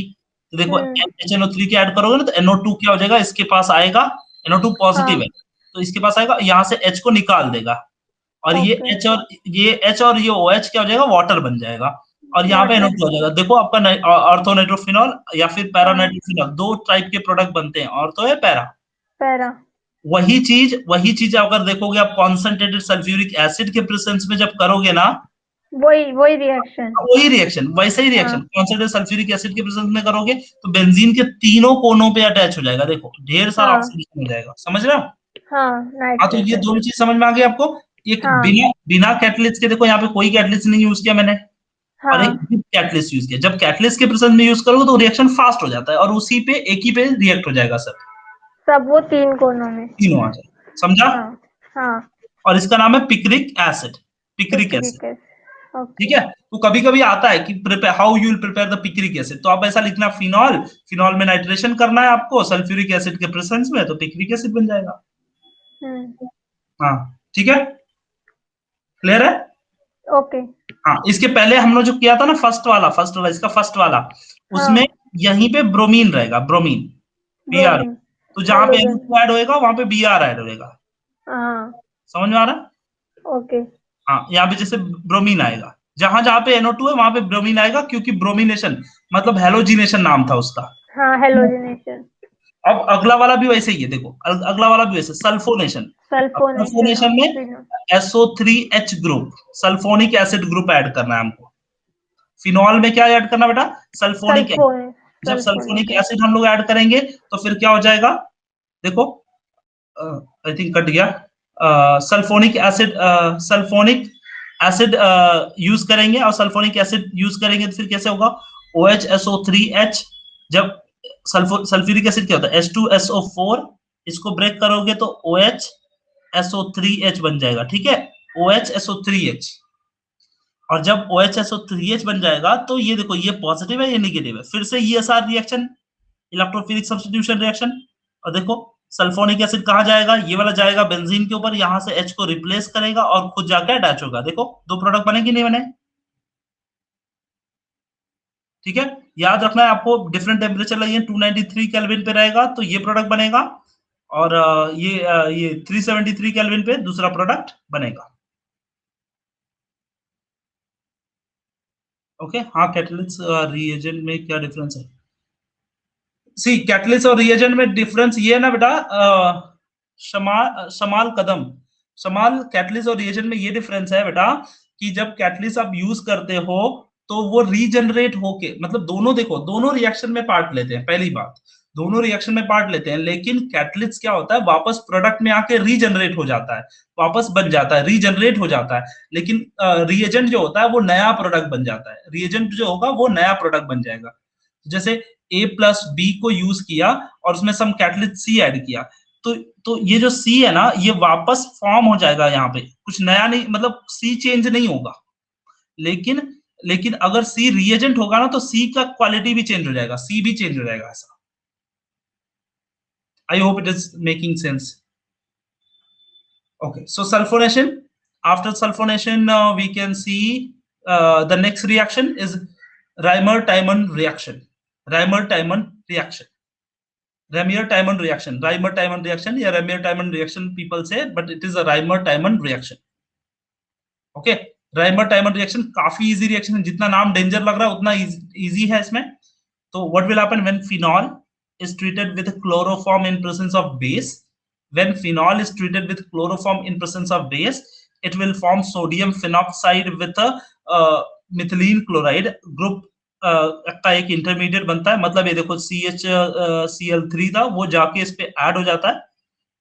तो देखो हम्म। HNO3 के ऐड करोगे ना तो NO2 क्या हो जाएगा? इसके पास आएगा, NO2 पॉजिटिव हाँ। है, तो इसके पास आएगा, यहाँ से H को निकाल देगा, और ये ओके। H और ये OH क्या हो जाएगा? वाटर बन जाएगा, और यहाँ पे वाटर। NO2 हो जाएगा। देखो आपका ऑर्थो नाइट्रोफिनॉल या फिर पैरा हाँ। नाइट्रोफिनॉल, दो टाइप के प्रोडक्ट बनते हैं, ऑर्थो है पैरा। पैरा। वही चीज अगर देखोगे आप कॉन्सेंट्रेटेड सल्फ्यूरिक एसिड के प्रेजेंस में जब करोगे ना, वही वही रिएक्शन। वही रिएक्शन, वैसे ही रिएक्शन हाँ कॉन्सेंट्रेटेड सल्फ्यूरिक एसिड के प्रेजेंस में करोगे तो बेंजीन के तीनों कोनों पे अटैच हो जाएगा, देखो ढेर सारा हाँ ऑक्सीडेशन हो जाएगा, समझ रहे हो? हाँ। हाँ, तो नाइट्रेट ये दोनों एसिड। चीज समझ में आ गई आपको। एक हाँ बिना बिना कैटलिस्ट के, देखो यहाँ पे कोई कैटलिस्ट नहीं यूज किया मैंने, और एक हाँ। कैटलिस्ट यूज किया। जब कैटलिस्ट के प्रेजेंस में यूज करोगे तो रिएक्शन फास्ट हो जाता है, और उसी पे एक ही पे रिएक्ट हो जाएगा सब, सब वो 3 कोनों में। तीनों आ जाए, समझा? हाँ हाँ। और इसका नाम है picric acid, picric acid, picric acid. ठीक ओके। है। तो कभी कभी आता है कि prepare how you will prepare the picric acid, तो आप ऐसा लिखना फिनॉल, फिनॉल में नाइट्रेशन करना है आपको सल्फ्यूरिक एसिड के प्रेजेंस में, तो पिक्रिक एसिड बन जाएगा। हाँ ठीक है, क्लियर है? ओके। हाँ, इसके पहले हम लोग जो किया था ना फर्स्ट वाला इसका फर्स्ट वाला, उसमें यहीं पे ब्रोमीन रहेगा, ब्रोमीन Br, ब्रोमीन, तो जहां पे हाइड्रोजन। NO2 ऐड होएगा वहां पे Br ऐड होएगा। हाँ समझ में आ रहा है? ओके। हाँ, यहाँ पे जैसे ब्रोमीन आएगा, जहां जहां पे NO2 है वहां पे ब्रोमीन आएगा, क्योंकि ब्रोमिनेशन मतलब हेलोजिनेशन नाम था उसका। हाँ हेलोजिनेशन। अब अगला वाला भी वैसे ही है, देखो अगला वाला भी वैसे सल्फोनेशन। अब सल्फोनेशन सल्फोनेशन ऑफ में phenol. SO3H group, sulphonic acid group add करना है हमको। फिनॉल में क्या ऐड करना बेटा? Sulphonic acid. सल्फोन जब सल्फोनिक सल्फोनिक एसिड हम लोग ऐड करेंगे तो फिर क्या हो जाएगा, देखो आई थिंक कट गया, sulphonic acid, sulphonic acid use करेंगे, और सल्फोनिक एसिड यूज करेंगे तो फिर कैसे होगा, OHSO3H। जब सल्फ्यूरिक एसिड क्या होता है, H2SO4, इसको ब्रेक करोगे तो OHSO3H बन जाएगा, ठीक है, OHSO3H। और जब OHSO3H बन जाएगा तो ये देखो, ये पॉजिटिव है ये नेगेटिव है, फिर से ESR reaction, electrophilic substitution reaction. और देखो सल्फोनिक एसिड कहाँ जाएगा, ये वाला जाएगा बेंजीन के ऊपर, यहां से H को रिप्लेस करेगा और खुद जाकर अटैच होगा। देखो दो प्रोडक्ट बने कि नहीं बने? ठीक है, याद रखना है आपको, डिफरेंट टेम्परेचर लगे, 293 केल्विन पे रहेगा तो ये प्रोडक्ट बनेगा, और ये 373 केल्विन पे दूसरा प्रोडक्ट बनेगा। ओके हाँ, कैटलिस्ट रिएजेंट में क्या डिफरेंस है? सी कैटलिस्ट और रिएजेंट में डिफरेंस ये है ना बेटा, शमाल कदम, शमाल कैटलिस्ट और रिएजेंट में ये डिफरेंस है बेटा कि जब कैटलिस्ट आप यूज करते हो तो वो रीजनरेट होके, मतलब दोनों देखो, दोनों रिएक्शन में पार्ट लेते हैं, पहली बात, दोनों रिएक्शन में पार्ट लेते हैं, लेकिन कैटलिस्ट क्या होता है, वापस प्रोडक्ट में आके रीजनरेट हो जाता है, वापस बन जाता है, रीजनरेट हो जाता है। लेकिन रिएजेंट जो होता है वो नया प्रोडक्ट बन जाता है, रिएजेंट जो होगा वो नया प्रोडक्ट बन जाएगा। जैसे A+B को यूज किया और उसमें सम कैटलिस्ट C ऐड किया, तो ये जो C है ना, ये वापस फॉर्म हो जाएगा, यहाँ पे कुछ नया नहीं, मतलब C चेंज नहीं होगा, लेकिन लेकिन अगर C रिएजेंट होगा ना तो C का क्वालिटी भी चेंज हो जाएगा, C भी चेंज हो जाएगा ऐसा। I hope it is making sense. Okay, so sulfonation. After sulfonation, we can see the next reaction is Reimer-Tiemann reaction. Reimer-Tiemann reaction. Reimer-Tiemann reaction. Reimer-Tiemann reaction. Yeah, Reimer-Tiemann reaction. People say, but it is a Reimer-Tiemann reaction. Okay, Reimer-Tiemann reaction काफी easy reaction है. जितना नाम danger लग रहा है उतना easy है इसमें. So what will happen when phenol is treated with chloroform in presence of base? When phenol is treated with chloroform in presence of base, it will form sodium phenoxide with a methylene chloride group का एक intermediate बनता है। मतलब ये देखो CHCl3 था, वो जाके इस पे ऐड हो जाता है,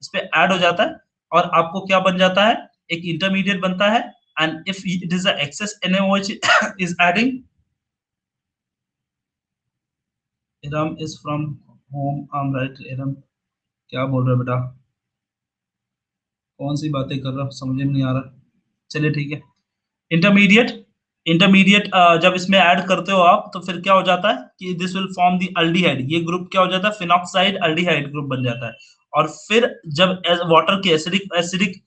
इस पे ऐड हो जाता है, और आपको क्या बन जाता है, एक इंटरमीडिएट बनता है। And if it is excess NaOH is adding, Iram is from home, I'm right, Iram क्या बोल रहे हो बेटा, कौन सी बातें कर रहा, समझ में नहीं आ रहा। चलिए ठीक है, इंटरमीडिएट, इंटरमीडिएट जब इसमें ऐड करते हो आप तो फिर क्या हो जाता है कि this will form the aldehyde, ये ग्रुप क्या हो जाता है, फिनॉक्साइड अल्डिहाइड ग्रुप बन जाता है। और फिर जब वाटर के एसिडिक एसिडिक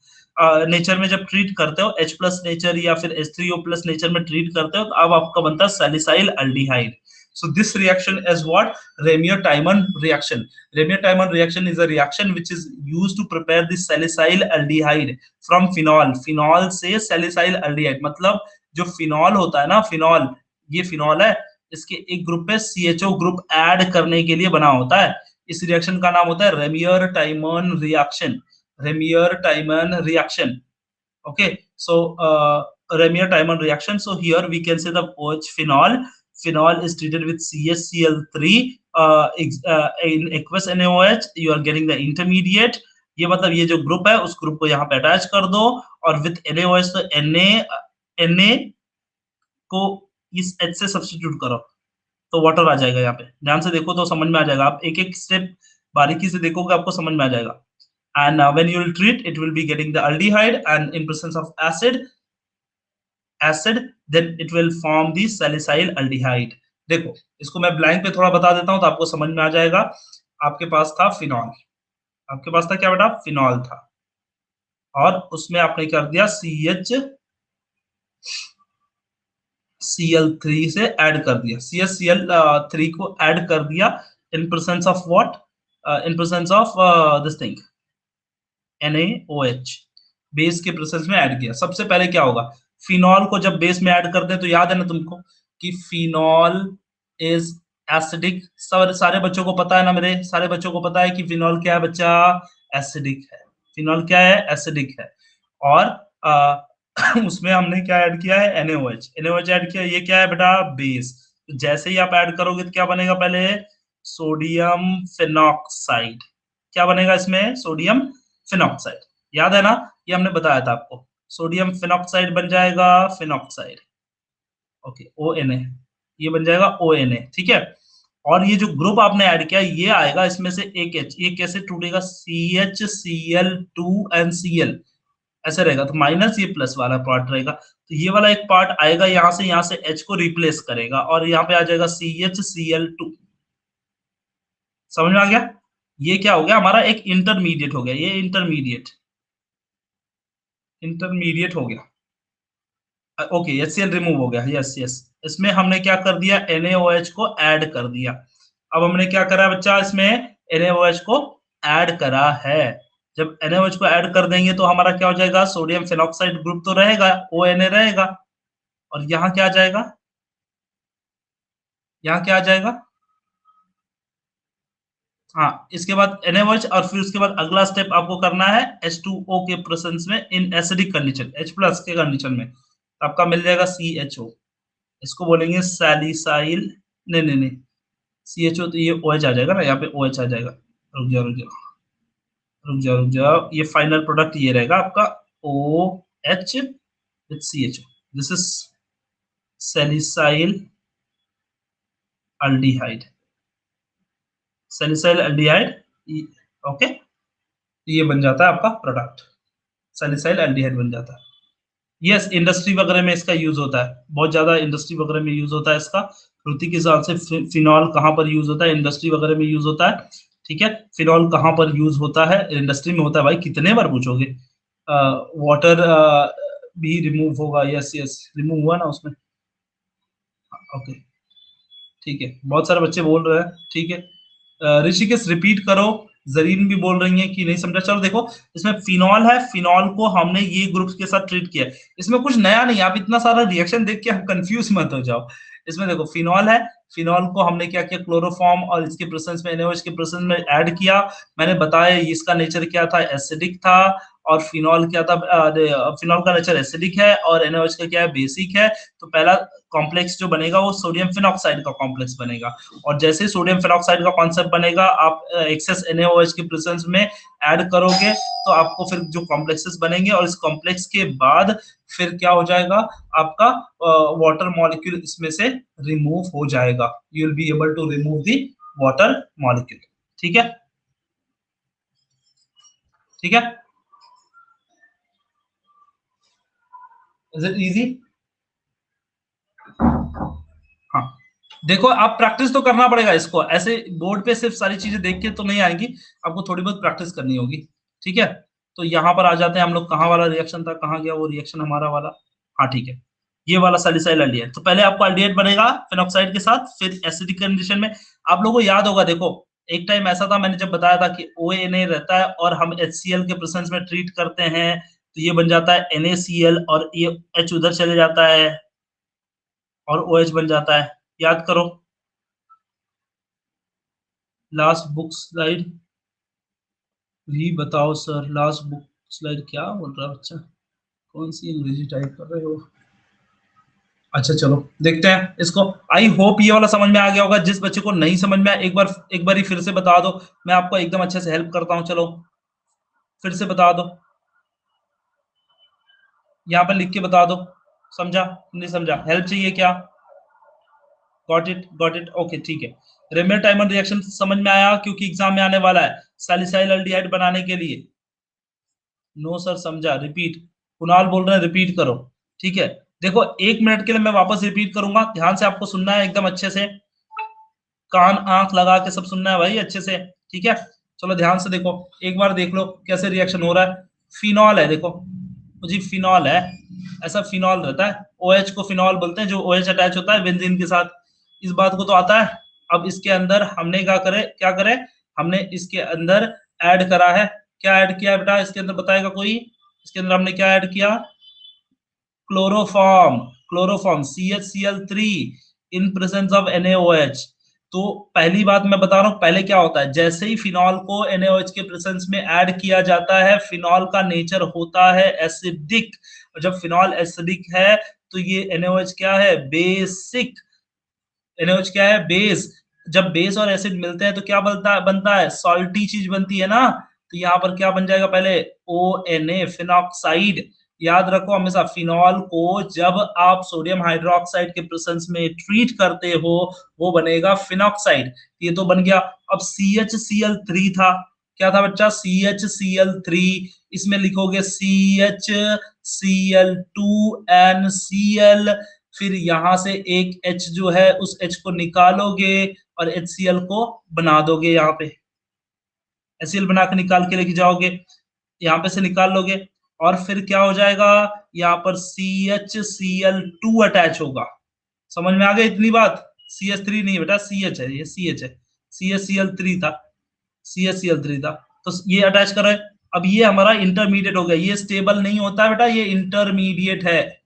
नेचर में जब ट्रीट करते हो, H+ नेचर या फिर H3O+ नेचर में ट्रीट करते हो, तो अब आपका बनता है सैलिसाइल aldehyde. So this reaction is what? Reimer-Tiemann reaction. Reimer-Tiemann reaction is a reaction which is used to prepare the salicyl aldehyde from phenol. Phenol से salicyl aldehyde, मतलब जो फिनॉल होता है ना, फिनॉल, ये फिनॉल है, इसके एक ग्रुप पे CHO ग्रुप ऐड करने के लिए बना होता है। इस रिएक्शन का नाम होता है Reimer-Tiemann reaction. Reimer-Tiemann reaction. Okay, so Reimer-Tiemann reaction. So here we can say the OH phenol. Phenol is treated with CHCl3 in aqueous NaOH. You are getting the intermediate. ये मतलब ये जो ग्रुप है उस ग्रुप को यहाँ पे attach कर दो, और विथ NaOH तो Na को इस H से सब्स्टिट्यूट करो तो वाटर आ जाएगा। यहाँ पे ध्यान से देखो तो समझ में आ जाएगा, आप एक एक स्टेप बारीकी से देखोगे आपको समझ में आ जाएगा। And when you will treat, it will be getting the aldehyde, and in presence of acid, acid, then it will form the salicyl aldehyde. देखो इसको मैं ब्लैंक पे थोड़ा बता देता हूं तो आपको समझ में आ जाएगा। आपके पास था फिनॉल, आपके पास था क्या बेटा, फिनॉल था, और उसमें आपने कर दिया CH3 से ऐड कर दिया, CHCl3 को ऐड कर दिया इन presence of what, in presence of this thing NaOH, base के प्रेजेंस में ऐड किया। सबसे पहले क्या होगा, फिनॉल को जब बेस में ऐड करते हैं तो याद है ना तुमको कि फिनॉल इज एसिडिक। सारे बच्चों को पता है ना, मेरे सारे बच्चों को पता है कि फिनॉल क्या है बच्चा, एसिडिक है। फिनॉल क्या है, एसिडिक है। और उसमें हमने क्या ऐड किया है, NaOH ऐड किया। ये क्या है बेटा, बेस। तो जैसे ही आप ऐड करोगे तो क्या बनेगा, पहले सोडियम फिनॉक्साइड। क्या बनेगा इसमें, सोडियम फिनॉक्साइड। याद है ना, ये हमने बताया था आपको, सोडियम फिनॉक्साइड बन जाएगा फिनॉक्साइड, ओके, ONA, ये बन जाएगा ONA, ठीक है। और ये जो ग्रुप आपने ऐड किया ये आएगा इसमें से एक H, ये कैसे टूटेगा, CHCl2NCl ऐसे रहेगा, तो माइनस ये प्लस वाला पार्ट रहेगा, तो ये वाला एक पार्ट आएगा यहाँ से H को रिप्लेस करेगा और यहाँ पे आ जाएगा CHCl2। समझ में आ गया, ये क्या हो गया हमारा, एक इंटरमीडिएट हो गया, ये इंटरमीडिएट हो गया, ओके। HCl रिमूव हो गया, यस यस। इसमें हमने क्या कर दिया, NaOH को ऐड कर दिया। अब हमने क्या करा बच्चा, इसमें NaOH को ऐड करा है। जब NaOH को ऐड कर देंगे तो हमारा क्या हो जाएगा, सोडियम फिनॉक्साइड ग्रुप तो रहेगा, ONA रहेगा, और यहाँ क्या आ जाएगा, यहाँ क्या आ जाएगा, हाँ, इसके बाद NaOH, और फिर उसके बाद अगला स्टेप आपको करना है H2O के प्रेजेंस में इन एसिडिक कंडीशन, H+ के कंडीशन में, तो आपका मिल जाएगा CHO। इसको बोलेंगे सैलिसाइल, नहीं, CHO तो ये OH आ जाएगा ना, यहाँ पे OH आ जाएगा। रुक जाओ, ये फाइनल प्रोडक्ट ये रहेगा आपका OH with CHO, this is salicyl aldehyde, salicyl aldehyde, okay. ये बन जाता है आपका प्रोडक्ट, सैलिसाइल अल्डिहाइड बन जाता है। यस, इंडस्ट्री वगैरह में इसका यूज होता है, बहुत ज्यादा इंडस्ट्री वगैरह में यूज होता है इसका। रुति के हिसाब से फिनॉल कहाँ पर यूज होता है, इंडस्ट्री वगैरह में यूज होता है, ठीक है। फिनॉल कहाँ पर यूज होता है, इंडस्ट्री में होता है। भाई कितने बार पूछोगे, वाटर भी रिमूव होगा, यस यस, रिमूव हुआ ना उसमें, ओके, ठीक है। बहुत सारे बच्चे बोल रहे हैं, ठीक है। ऋषिकेश रिपीट करो, जरीन भी बोल रही है कि नहीं समझा। चलो देखो, इसमें फिनॉल है, फिनॉल को हमने ये ग्रुप के साथ ट्रीट किया, इसमें कुछ नया नहीं। आप इतना सारा रिएक्शन देख के आप कंफ्यूज मत हो जाओ। इसमें देखो फिनॉल है, फिनॉल को हमने क्या किया, क्लोरोफॉर्म और इसके प्रेजेंस में NaOH के प्रेजेंस में ऐड किया। मैंने बताया इसका नेचर क्या था, एसिडिक था, और फिनॉल क्या था, फिनॉल का नेचर एसिडिक है और NaOH का क्या है, बेसिक है। तो पहला कॉम्प्लेक्स जो बनेगा वो सोडियम फिनॉक्साइड का कॉम्प्लेक्स बनेगा, और जैसे सोडियम फिनॉक्साइड का कॉन्सेप्ट बनेगा, आप एक्सेस NaOH के प्रेजेंस में ऐड करोगे तो आपको फिर जो कॉम्प्लेक्सेस बनेंगे, और इस कॉम्प्लेक्स के बाद फिर क्या हो जाएगा, आपका वाटर मॉलिक्यूल इसमें से रिमूव हो जाएगा। You will be able to remove the water molecule, ठीक है, ठीक है। Is it easy? हाँ, देखो आप प्रैक्टिस तो करना पड़ेगा इसको, ऐसे बोर्ड पे सिर्फ सारी चीजें देख के तो नहीं आएंगी, आपको थोड़ी बहुत प्रैक्टिस करनी होगी, ठीक है। तो यहाँ पर आ जाते हैं हम लोग, कहाँ वाला रिएक्शन था, कहाँ गया वो रिएक्शन हमारा वाला, हाँ ठीक है, ये वाला सैलिसाइल अल्डिहाइड। तो पहले आपको अल्डिहाइड बनेगा फिनॉक्साइड के साथ, फिर एसिडिक कंडीशन में। आप लोगों को याद होगा, देखो एक टाइम ऐसा था, मैंने जब बताया था कि ONA रहता है और हम HCl के प्रेजेंस में ट्रीट करते हैं, तो ये बन जाता है NaCl, और ये H उधर चले जाता है और OH बन जाता है। याद करो, लास्ट बुक स्लाइड भी बताओ सर, लास्ट बुक स्लाइड क्या बोल रहा है बच्चा, कौन सी अंग्रेजी टाइप कर रहे हो। अच्छा चलो देखते हैं इसको। आई होप ये वाला समझ में आ गया होगा। जिस बच्चे को नहीं समझ में आया, एक बार ही फिर से बता दो, मैं आपको एकदम अच्छे से हेल्प करता हूँ। चलो फिर से बता दो, यहाँ पर लिख के बता दो, समझा नहीं समझा, हेल्प चाहिए क्या? गॉट इट, ओके ठीक है। रेमेल टाइमर रिएक्शन समझ में आया, क्योंकि एग्जाम में आने वाला है सैलिसाइल अल्डिहाइड बनाने के लिए। नो सर समझा, रिपीट, कुणाल बोल रहे हैं रिपीट करो, ठीक है। देखो 1 मिनट के लिए मैं वापस रिपीट करूंगा, ध्यान से आपको सुनना है, एकदम अच्छे से कान आंख लगा के सब सुनना है भाई अच्छे से, ठीक है। चलो ध्यान से देखो, एक बार देख लो कैसे रिएक्शन हो रहा है। फिनॉल है, देखो जी फिनॉल है, ऐसा फिनॉल रहता है, OH को फिनॉल बोलते हैं, जो OH अटैच होता है बेंजीन के साथ, इस बात को तो आता है। अब इसके अंदर हमने क्या करे, हमने इसके अंदर ऐड करा है, क्या ऐड किया है बेटा इसके अंदर, बताएगा कोई? इसके अंदर हमने क्या ऐड किया? Chloroform CHCl3 in presence of NaOH। तो पहली बात मैं बता रहा हूं, पहले क्या होता है, जैसे ही फिनॉल को NaOH के प्रेजेंस में ऐड किया जाता है, फिनॉल का नेचर होता है एसिडिक, और जब फिनॉल एसिडिक है तो ये NaOH क्या है, बेसिक। NaOH क्या है, बेस। जब बेस और एसिड मिलते हैं तो क्या बनता है, सॉल्टी चीज बनती है ना। तो यहाँ पर क्या बन जाएगा, पहले ONA फिनॉक्साइड। याद रखो हमेशा, फिनॉल को जब आप सोडियम हाइड्रोक्साइड के प्रेजेंस में ट्रीट करते हो वो बनेगा फिनॉक्साइड, ये तो बन गया। अब CHCl3 था, क्या था बच्चा, CHCl3, इसमें लिखोगे CHCl2NCl, फिर यहां से एक H जो है उस H को निकालोगे और HCl को बना दोगे, यहाँ पे HCl बना के निकाल के लेके जाओगे, यहाँ पे से निकाल लोगे, और फिर क्या हो जाएगा, यहाँ पर CHCl2 अटैच होगा। समझ में आ गया इतनी बात? CH3 नहीं बेटा, CH है, ये CH है, CHCl3 था, CHCl3 था, तो ये अटैच कर रहे हैं। अब ये हमारा इंटरमीडिएट हो गया, ये स्टेबल नहीं होता बेटा, ये इंटरमीडिएट है,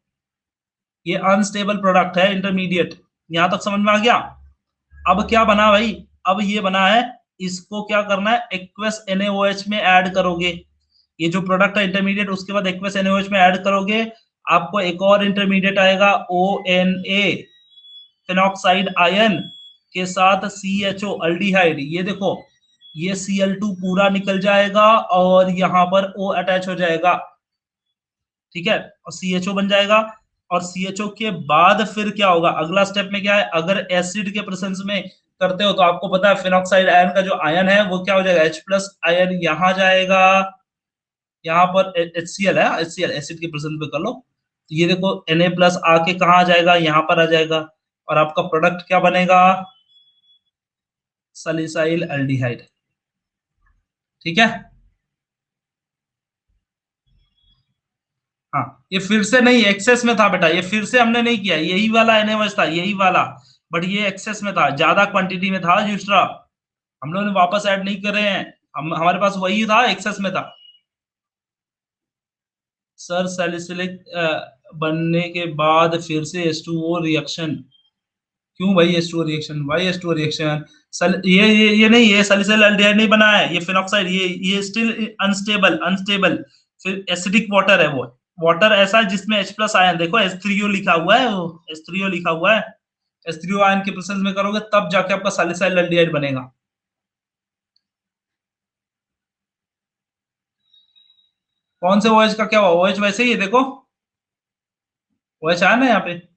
ये अनस्टेबल प्रोडक्ट है, इंटरमीडिएट। यहां तक समझ में आ गया? अब क्या बना भाई, अब ये बना है, इसको क्या करना है, एक्वस NaOH में ऐड करोगे, ये जो प्रोडक्ट है इंटरमीडिएट, उसके बाद एक्वस NaOH में ऐड करोगे, आपको एक और इंटरमीडिएट आएगा ONA फिनॉक्साइड आयन के साथ CHO अल्डिहाइड। ये देखो, ये Cl2 पूरा निकल जाएगा और यहाँ पर O अटैच हो जाएगा, ठीक है, और CHO बन जाएगा। और CHO के बाद फिर क्या होगा, अगला स्टेप में क्या है, अगर एसिड के प्रेजेंस में करते हो तो आपको पता है फिनॉक्साइड आयन का जो आयन है वो क्या हो जाएगा, H+ आयन यहाँ जाएगा, यहाँ पर HCl है, HCl एसिड के प्रेजेंस में कर लो, तो ये देखो Na+ आके कहाँ आ जाएगा, यहाँ पर आ जाएगा, और आपका प्रोडक्ट क्या बनेगा, सैलिसाइल एल्डिहाइड, ठीक है। हाँ, ये फिर से नहीं, एक्सेस में था बेटा, ये फिर से हमने नहीं किया, यही वाला NaOH था, यही वाला, बट ये एक्सेस में था, ज्यादा क्वांटिटी में था यूस्ट्रा, हम लोगों ने वापस ऐड नहीं कर रहे हैं, हमारे पास वही था, एक्सेस में था। सर सैलिसिलिक बनने के बाद फिर से H2O रिएक्शन, क्यों भाई H2O रिएक्शन, भाई H2O रिएक्शन, ये नहीं, ये सैलिसिल एल्डिहाइड नहीं बना है, ये फिनॉक्साइड, ये स्टिल अनस्टेबल, फिर एसिडिक वाटर है, वो वाटर ऐसा है जिसमें H+ आयन, देखो H3O लिखा हुआ है, H3O लिखा हुआ है, H3O आयन के प्रेजेंस में करोगे तब जाके आपका सैलिसाइल एल्डिहाइड बनेगा। कौन से OH का क्या हुआ, OH वैसे ही है, देखो OH आया ना यहाँ पे,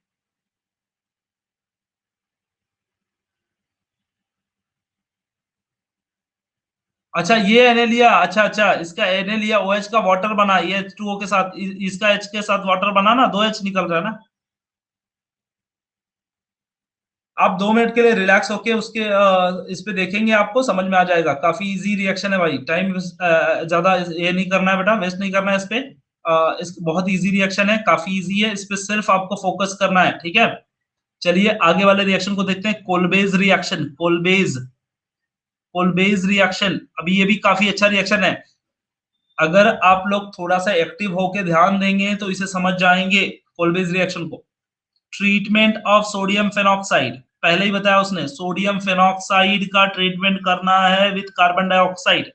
अच्छा ये Na लिया, अच्छा इसका Na लिया, OH का वाटर बना, ये H2O के साथ, इसका H के साथ वाटर बना ना, 2H निकल रहा है ना। आप 2 मिनट के लिए रिलैक्स होके उसके इस पे देखेंगे, आपको समझ में आ जाएगा, काफी इजी रिएक्शन है भाई, टाइम ज्यादा ये नहीं करना है बेटा, वेस्ट नहीं करना है इस पे, बहुत इजी रिएक्शन है, काफी इजी है, इस पे सिर्फ आपको फोकस करना है, ठीक है। चलिए आगे वाले रिएक्शन को देखते हैं, कोलबेज रिएक्शन, कोलबेज रिएक्शन, अभी ये भी काफी अच्छा रिएक्शन है, अगर आप लोग थोड़ा सा एक्टिव होके ध्यान देंगे तो इसे समझ जाएंगे कोलबेज रिएक्शन को। ट्रीटमेंट ऑफ सोडियम फेनॉक्साइड, पहले ही बताया उसने, सोडियम फेनॉक्साइड का ट्रीटमेंट करना है with carbon dioxide,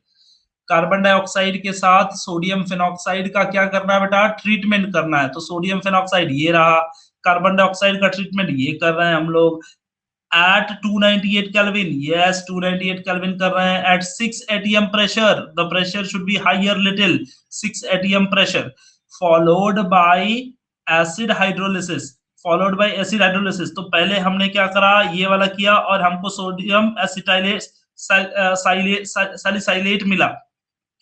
carbon dioxide के साथ सोडियम फेनॉक्साइड का क्या करना है बेटा, ट्रीटमेंट करना है। तो सोडियम फेनॉक्साइड ये रहा, कार्बन डाइऑक्साइड का ट्रीटमेंट ये कर रहे हैं हम लोग at 298 Kelvin, yes 298 Kelvin कर रहे हैं, at 6 atm pressure, the pressure should be higher little, 6 atm pressure, followed by acid hydrolysis, तो पहले हमने क्या करा, ये वाला किया, और हमको सोडियम एसिटाइलेट सैलिसाइलेट मिला,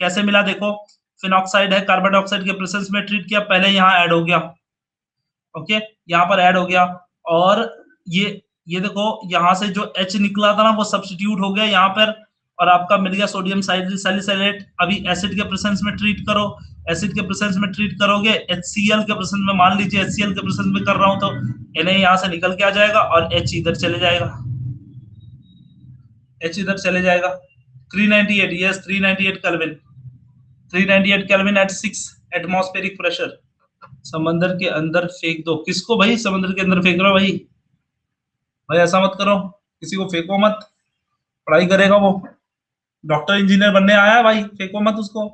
कैसे मिला देखो, फिनॉक्साइड है, कार्बन डाइऑक्साइड के प्रेजेंस में ट्रीट किया, पहले यहाँ ऐड हो गया, ओके, यहाँ पर ऐड हो गया, और ये देखो यहाँ से जो H निकला था ना वो सब्स्टिट्यूट हो गया यहाँ पर, और आपका मिल गया सोडियम सैलिसिलेट। अभी एसिड के प्रेजेंस में ट्रीट करो, एसिड के प्रेजेंस में ट्रीट करोगे, HCl के प्रेजेंस में, मान लीजिए HCl के प्रेजेंस में कर रहा हूं तो Na यहाँ से निकल के आ जाएगा और H इधर चले जाएगा, H इधर चले जाएगा। 398, yes 398 kelvin, 398 kelvin at 6 atmospheric pressure. समंदर के अंदर फेंक दो। किसको भाई समंदर के अंदर फेंक रहा भाई? भाई ऐसा मत करो, किसी को फेंको मत, पढ़ाई करेगा वो, डॉक्टर इंजीनियर बनने आया है भाई, फेंको मत उसको,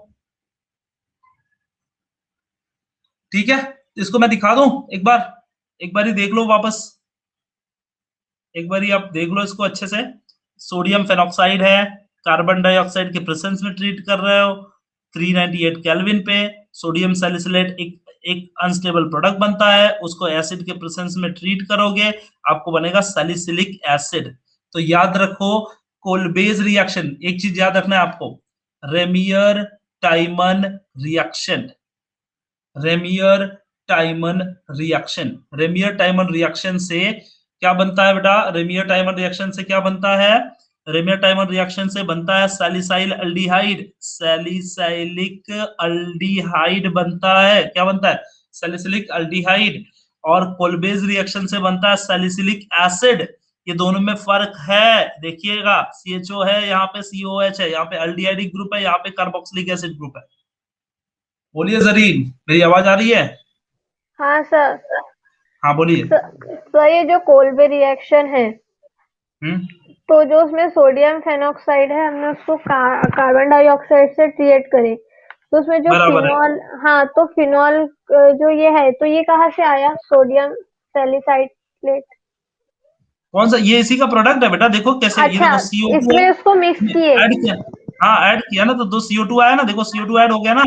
ठीक है। इसको मैं दिखा दूं एक बार ही देख लो वापस, एक बार ही आप देख लो इसको अच्छे से। सोडियम फेनॉक्साइड है, कार्बन डाइऑक्साइड के प्रेजेंस में ट्रीट कर रहे हो, 398 केल्विन पे सोडियम सैलिसिलेट एक अनस्टेबल प्रोडक्ट बनता है, उसको एसिड के प्रेजेंस में ट्रीट करोगे, आपको बनेगा सैलिसिलिक एसिड। तो याद रखो कोलबेज रिएक्शन, एक चीज याद रखना है आपको, Reimer Tiemann reaction, Reimer Tiemann reaction, Reimer Tiemann reaction से क्या बनता है बेटा? रेमियर टाइमन रिएक्शन से क्या बनता है? रेमियर टाइमन रिएक्शन से बनता है सैलिसाइल एल्डिहाइड, सैलिसाइलिक एल्डिहाइड बनता है। क्या बनता है? Salicylic aldehyde. और कोलबेज रिएक्शन से बनता है सैलिसिलिक एसिड। ये दोनों में फर्क है, देखिएगा, CHO है, यहाँ पे COH है, यहाँ पे एल्डिहाइडिक ग्रुप है, यहाँ पे कार्बोक्सिलिक एसिड ग्रुप है। बोलिए जरीन, मेरी आवाज आ रही है? हाँ सर। हाँ बोलिए। सर ये जो कोल्बे रिएक्शन है, तो जो उसमें सोडियम फेनॉक्साइड है, हमने उसको कार्बन डाइऑक्साइड से ट्रीट करे, तो उसमें जो फिनॉल, हाँ तो फिनॉल जो ये है, तो ये कहाँ से आया सोडियम सैलिसाइलेट? कौन सा? ये इसी का प्रोडक्ट है बेटा, देखो कैसे। अच्छा, ये देखो CO2 इसमें उसको मिक्स किए। ऐड किया, हाँ ऐड किया ना, तो 2 CO2 आया ना, देखो CO2 ऐड हो गया ना,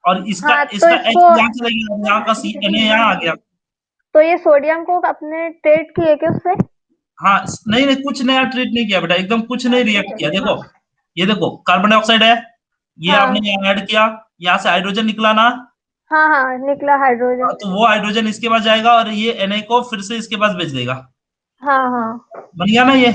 और इसका हाँ, तो इसका H इसको, यहाँ चला गया, यहाँ का Na यहाँ आ गया। तो ये सोडियम को अपने ट्रीट किए क्या उससे? हाँ नहीं नहीं, कुछ नया ट्रीट नहीं किया बेटा, एकदम कुछ नहीं रिएक्ट किया। देखो ये देखो कार्बन डाइऑक्साइड है, ये हाँ। आपने यहाँ ऐड किया, यहाँ से हाइड्रोजन निकला ना, हाँ हाँ, निकला हाइड्रोजन। तो वो हाइड्रोजन इसके पास जाएगा और ये Na को फिर से इसके पास भेज देगा। हाँ हाँ बन गया ना ये?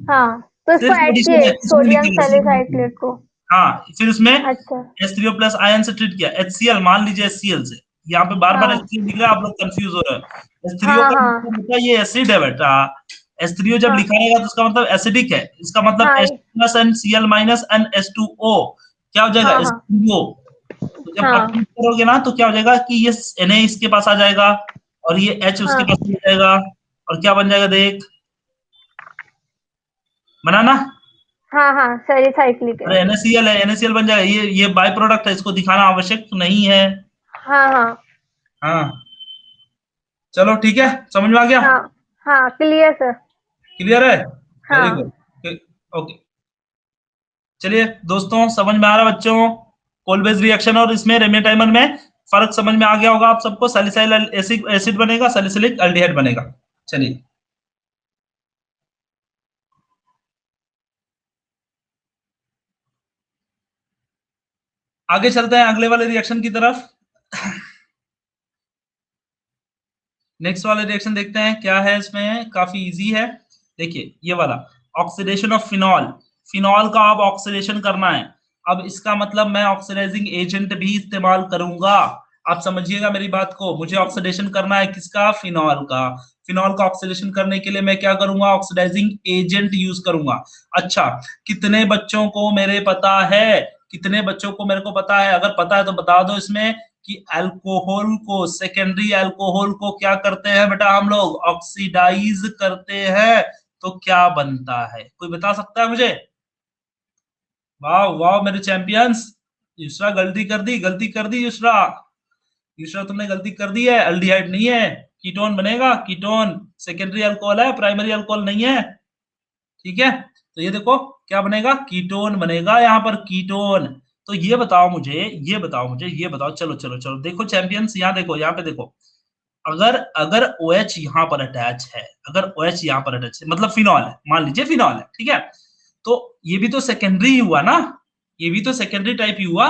हाँ, तो इसको सिर्फ ऐड एडिशन किए है, कुछ नहीं सोडियम निकला, सिर्फ एडिशन है। सैलिसाइलेट को। हाँ फिर उसमें अच्छा। H3O प्लस आयन से ट्रीट किया, HCl, मान लीजिए HCl से, यहाँ पे बार बार हाँ HCl दिख रहा है, आप लोग कंफ्यूज हो रहे हो। H3O हाँ का हाँ मतलब होता है ये एसिड है बेटा, H3O जब हाँ लिखा रहेगा तो इसका मतलब एसिडिक है, इसका मतलब हाँ H plus and Cl minus and H2O क्या हो जाएगा? हाँ हाँ H2O। तो जब आप हाँ ट्रीट करोगे ना तो क्या हो जाएगा कि ये Na इसके पास आ जाएगा और ये H उसके हाँ पास आ जाएगा, और क्या बन जाएगा? देख, बना ना? हाँ हाँ, सैलिसाइलिक अरे एसिड। NaCl है, NaCl बन जाएगा, ये बाय प्रोडक्ट है, इसको दिखाना आवश्यक नहीं है। हाँ हाँ हाँ चलो ठीक है, समझ में आ गया? हाँ हाँ, क्लियर सर। क्लियर है? वेरी हाँ गुड, ओके। चलिए दोस्तों, समझ में आ रहा बच्चों? कोलबेज रिएक्शन और इसमें रेमियर टाइमर में फर्क समझ में आ गया होगा आप सबको। सैलिसाइल एसिड बनेगा, सैलिसिलिक एल्डिहाइड बनेगा। चलिए आगे चलते हैं अगले वाले रिएक्शन की तरफ। नेक्स्ट वाले रिएक्शन देखते हैं क्या है इसमें, काफी इजी है। देखिए ये वाला ऑक्सीडेशन ऑफ फिनॉल, फिनॉल का अब ऑक्सीडेशन करना है। अब इसका मतलब मैं ऑक्सीडाइजिंग एजेंट भी इस्तेमाल करूंगा। आप समझिएगा मेरी बात को, मुझे ऑक्सीडेशन करना है किसका? फिनॉल का। फिनॉल का ऑक्सीडेशन करने के लिए मैं क्या करूंगा? ऑक्सीडाइजिंग एजेंट यूज करूंगा। अच्छा, कितने बच्चों को मेरे पता है, कितने बच्चों को मेरे को पता है? अगर पता है तो बता दो इसमें कि अल्कोहल को, सेकेंडरी अल्कोहल को क्या करते हैं बेटा हम लोग? ऑक्सीडाइज करते हैं। तो क्या बनता है, कोई बता सकता है मुझे? वाह वाह मेरे चैंपियंस। युसरा गलती कर दी, गलती कर दी युसरा, युसरा तुमने गलती कर दी है। एल्डिहाइड नहीं है, कीटोन बनेगा, कीटोन। सेकेंडरी अल्कोहल है, प्राइमरी अल्कोहल नहीं है, ठीक है। तो ये देखो क्या बनेगा? कीटोन बनेगा यहाँ पर, कीटोन। तो ये बताओ मुझे, ये बताओ मुझे, ये बताओ, चलो चलो चलो देखो चैंपियंस, यहाँ देखो, यहाँ पे देखो, अगर अगर OH यहाँ पर अटैच है, अगर OH यहाँ पर अटैच है, मतलब फिनॉल है, मान लीजिए फिनॉल है, ठीक है, तो ये भी तो सेकेंडरी हुआ ना, ये भी तो सेकेंडरी टाइप ही हुआ।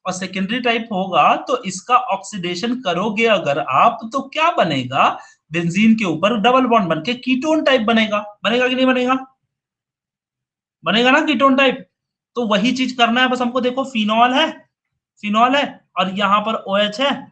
और सेकेंडरी टाइप होगा तो इसका ऑक्सीडेशन करोगे अगर आप तो क्या बनेगा, बेंजीन के ऊपर डबल बॉन्ड बनके कीटोन टाइप बनेगा। बनेगा कि नहीं बनेगा? बनेगा ना कीटोन टाइप। तो वही चीज करना है बस हमको। देखो फिनॉल है, फिनॉल है और यहाँ पर OH है,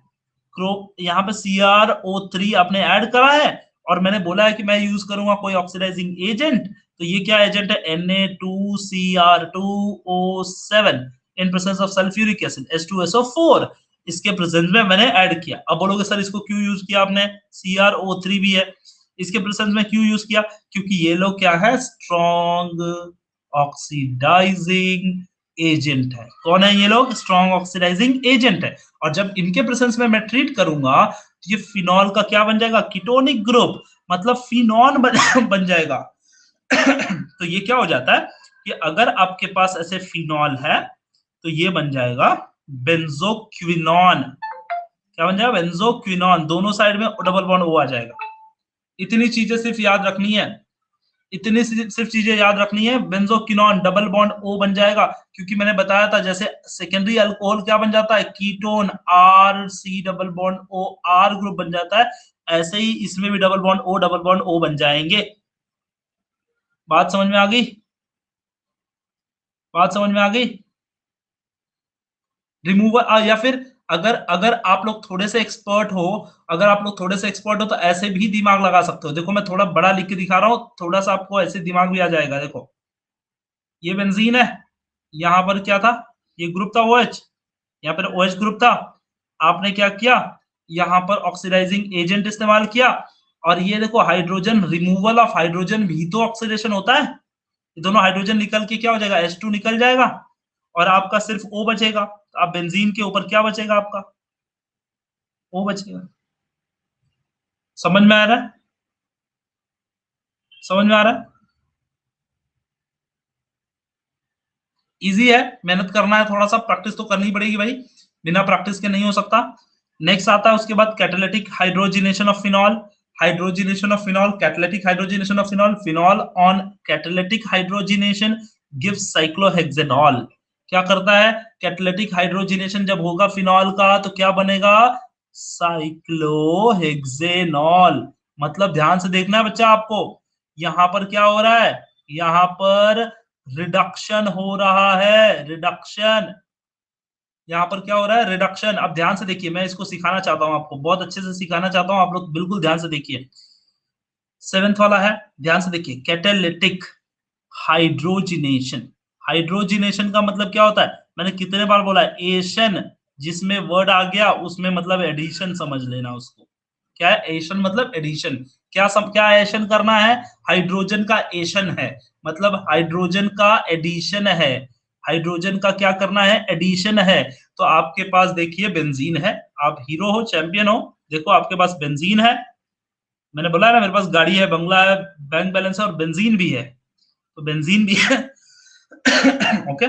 यहाँ पे CrO3 आपने ऐड करा है और मैंने बोला है कि मैं यूज करूंगा कोई ऑक्सीडाइजिंग एजेंट। तो ये क्या एजेंट है? Na2Cr2O7 in presence of sulphuric acid H2SO4 इसके प्रेजेंस में मैंने ऐड किया। अब बोलोगे सर इसको क्यों यूज किया आपने? CrO3 भी है इसके प्रेजेंस में, क्यों यूज किया? क्योंकि ये लोग क्या है? स्ट्रॉन्ग ऑक्सीडाइजिंग एजेंट है। कौन है ये लोग? स्ट्रॉन्ग ऑक्सीडाइजिंग एजेंट है। और जब इनके प्रेजेंस में मैं ट्रीट करूंगा तो ये फिनॉल का क्या बन जाएगा? कीटोनिक ग्रुप, मतलब फिनॉन बन जाएगा। तो ये क्या हो जाता है कि अगर आपके पास ऐसे फिनॉल है तो ये बन जाएगा बेंजोक्विनॉन। क्या बन जाएगा? बेंजोक्विनॉन। दोनों साइड में डबल बॉन्ड O आ जाएगा। इतनी चीजें सिर्फ याद रखनी है, इतनी सिर्फ चीजें याद रखनी है। बेंजोक्विनॉन डबल बॉन्ड O बन जाएगा, क्योंकि मैंने बताया था जैसे सेकेंडरी अल्कोहल क्या बन जाता है? Ketone RC double bond O R group बन जाता है, ऐसे ही इसमें भी डबल बॉन्ड O बन जाएंगे। बात समझ में आ गई? बात समझ में आ गई? रिमूवल या फिर अगर अगर आप लोग थोड़े से एक्सपर्ट हो, अगर आप लोग थोड़े से एक्सपर्ट हो तो ऐसे भी दिमाग लगा सकते हो। देखो मैं थोड़ा बड़ा लिख के दिखा रहा हूं, थोड़ा सा आपको ऐसे दिमाग भी आ जाएगा। देखो ये बेंजीन है, यहां पर क्या था? ये ग्रुप था OH, यहाँ पर OH ग्रुप था। आपने क्या किया? यहाँ पर ऑक्सीडाइजिंग एजेंट इस्तेमाल किया और ये देखो हाइड्रोजन, रिमूवल ऑफ हाइड्रोजन भी तो ऑक्सीडेशन होता है। ये दोनों हाइड्रोजन निकल के क्या हो जाएगा? H2 निकल जाएगा और आपका सिर्फ O बचेगा। तो आप बेंजीन के ऊपर क्या बचेगा? आपका O बचेगा। समझ में आ रहा है? समझ में आ रहा है? इजी है, मेहनत करना है, थोड़ा सा प्रैक्टिस तो करनी पड़ेगी भाई, बिना प्रैक्टिस के नहीं हो सकता। नेक्स्ट आता है उसके बाद catalytic hydrogenation of phenol. Hydrogenation of phenol, catalytic hydrogenation of phenol. Phenol on catalytic hydrogenation gives cyclohexanol. क्या करता है? कैटालिटिक हाइड्रोजिनेशन जब होगा फिनॉल का तो क्या बनेगा? साइक्लोहेक्सेनॉल। मतलब ध्यान से देखना है बच्चा आपको, यहां पर क्या हो रहा है? यहां पर रिडक्शन हो रहा है, रिडक्शन। यहां पर क्या हो रहा है? रिडक्शन। अब ध्यान से देखिए, मैं इसको सिखाना चाहता हूं आपको, बहुत अच्छे से सिखाना चाहता हूं, आप लोग बिल्कुल ध्यान से देखिए। 7th वाला है, ध्यान से देखिए, कैटालिटिक हाइड्रोजिनेशन। हाइड्रोजिनेशन का मतलब क्या होता है? मैंने कितने बार बोला है? एशन, जिसमें वर्ड आ गया उसमें मतलब एडिशन समझ लेना उसको। क्या है? एशन मतलब एडिशन। क्या एशन करना है? हाइड्रोजन का एशन है, मतलब हाइड्रोजन का एडिशन है। हाइड्रोजन का क्या करना है? एडिशन है। तो आपके पास देखिए बेंजीन है, आप हीरो हो, चैंपियन हो। देखो आपके पास बेंजीन है, मैंने बोला है ना मेरे पास गाड़ी है, बंगला है, बैंक बैलेंस है और बेंजीन भी है। तो बेंजीन भी है ओके।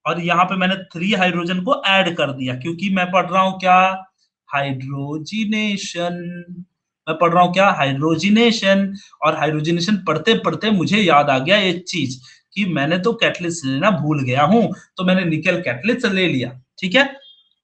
और यहाँ पे मैंने 3 हाइड्रोजन को ऐड कर दिया, क्योंकि मैं पढ़ रहा हूं क्या? हाइड्रोजिनेशन। मैं पढ़ रहा हूं क्या? हाइड्रोजिनेशन। और हाइड्रोजिनेशन पढ़ते पढ़ते मुझे याद आ गया एक चीज, कि मैंने तो कैटलिस्ट लेना भूल गया हूं, तो मैंने निकल कैटलिस्ट ले लिया। ठीक है,